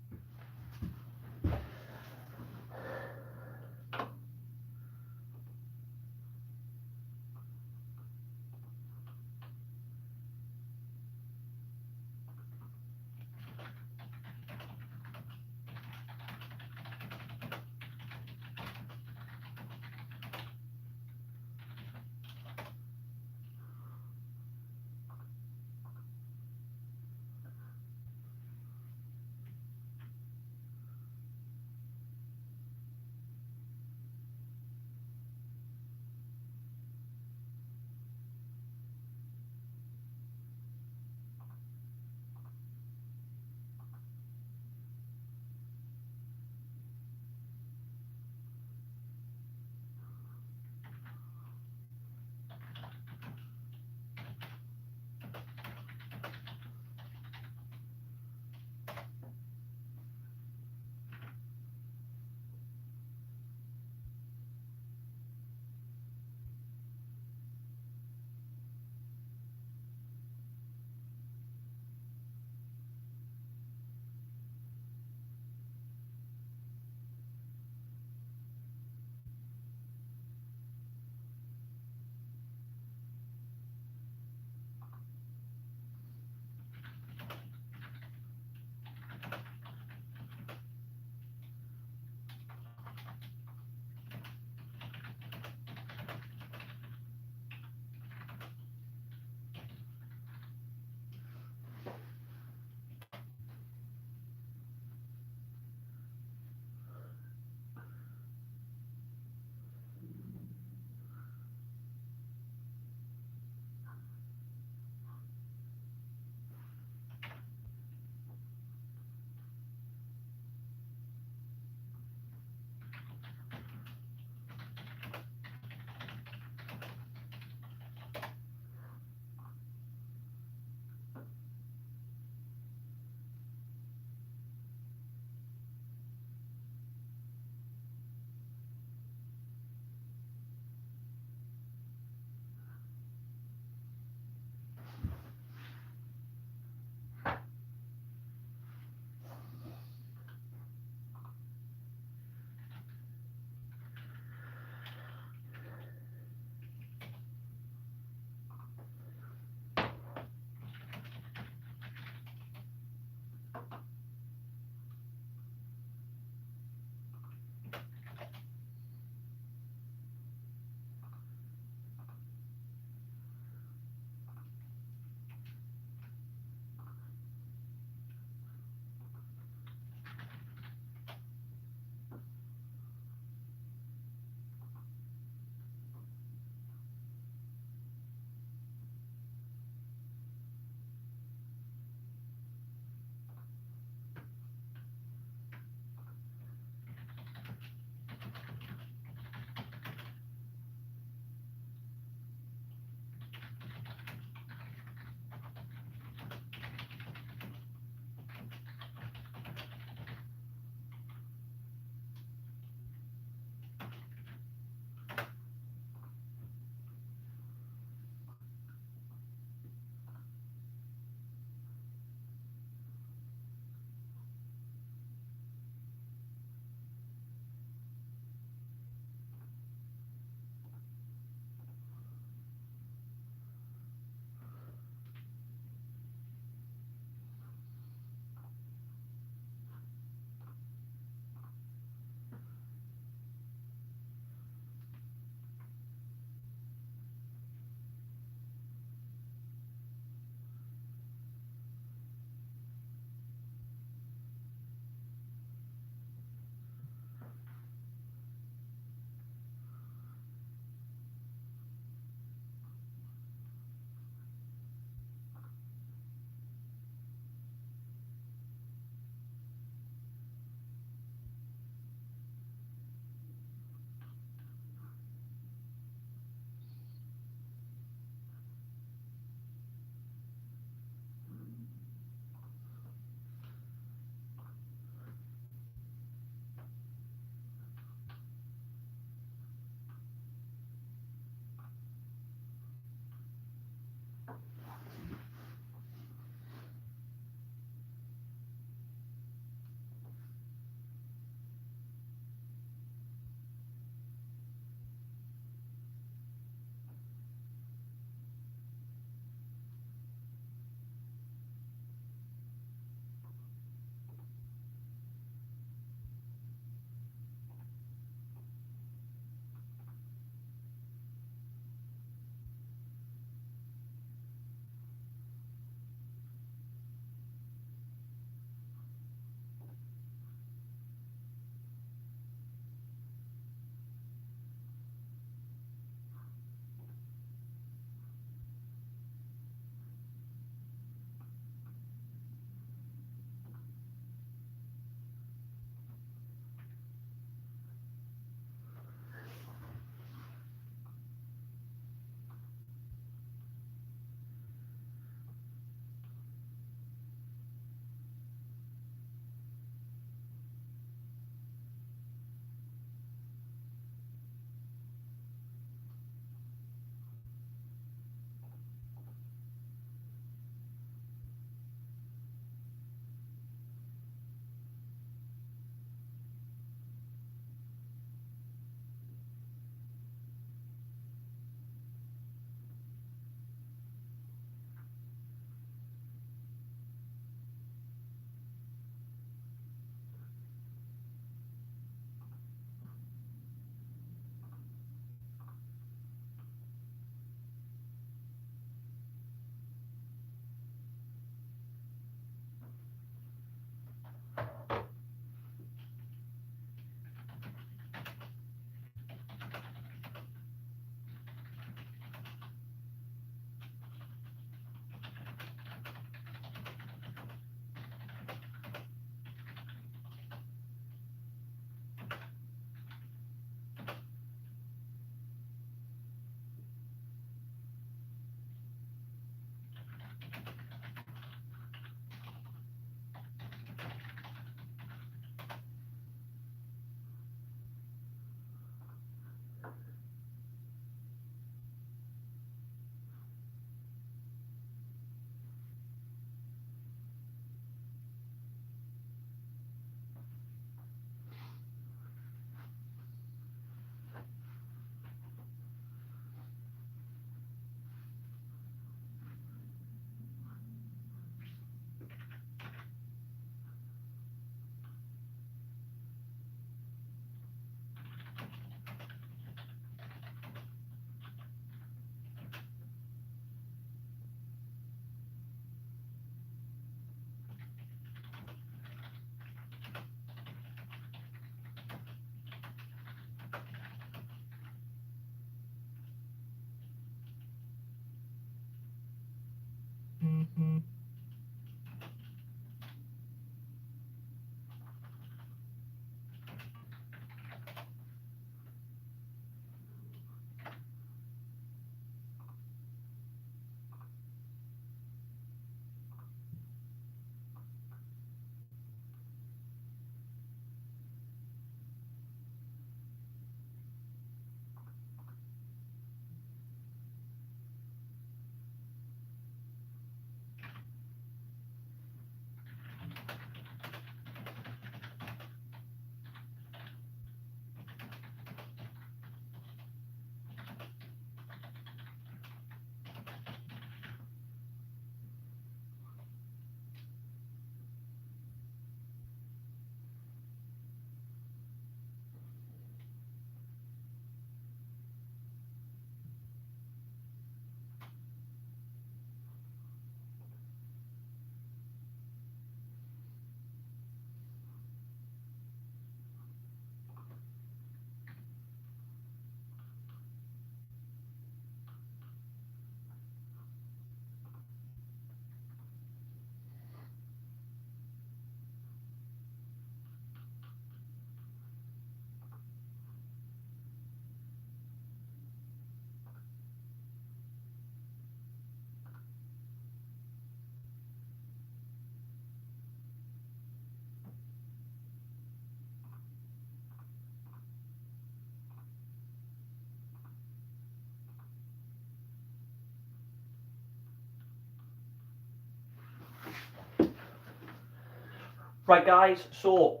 Right guys, so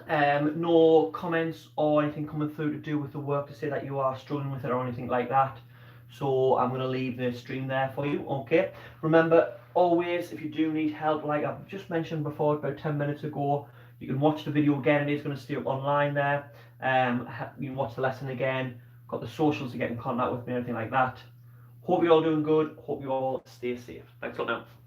no comments or anything coming through to do with the work to say that you are struggling with it or anything like that. So I'm going to leave the stream there for you, okay? Remember, always, if you do need help, like I've just mentioned before, about 10 minutes ago, you can watch the video again. It is going to stay up online there. You can watch the lesson again. Got the socials to get in contact with me, anything like that. Hope you're all doing good. Hope you all stay safe. Thanks a lot now.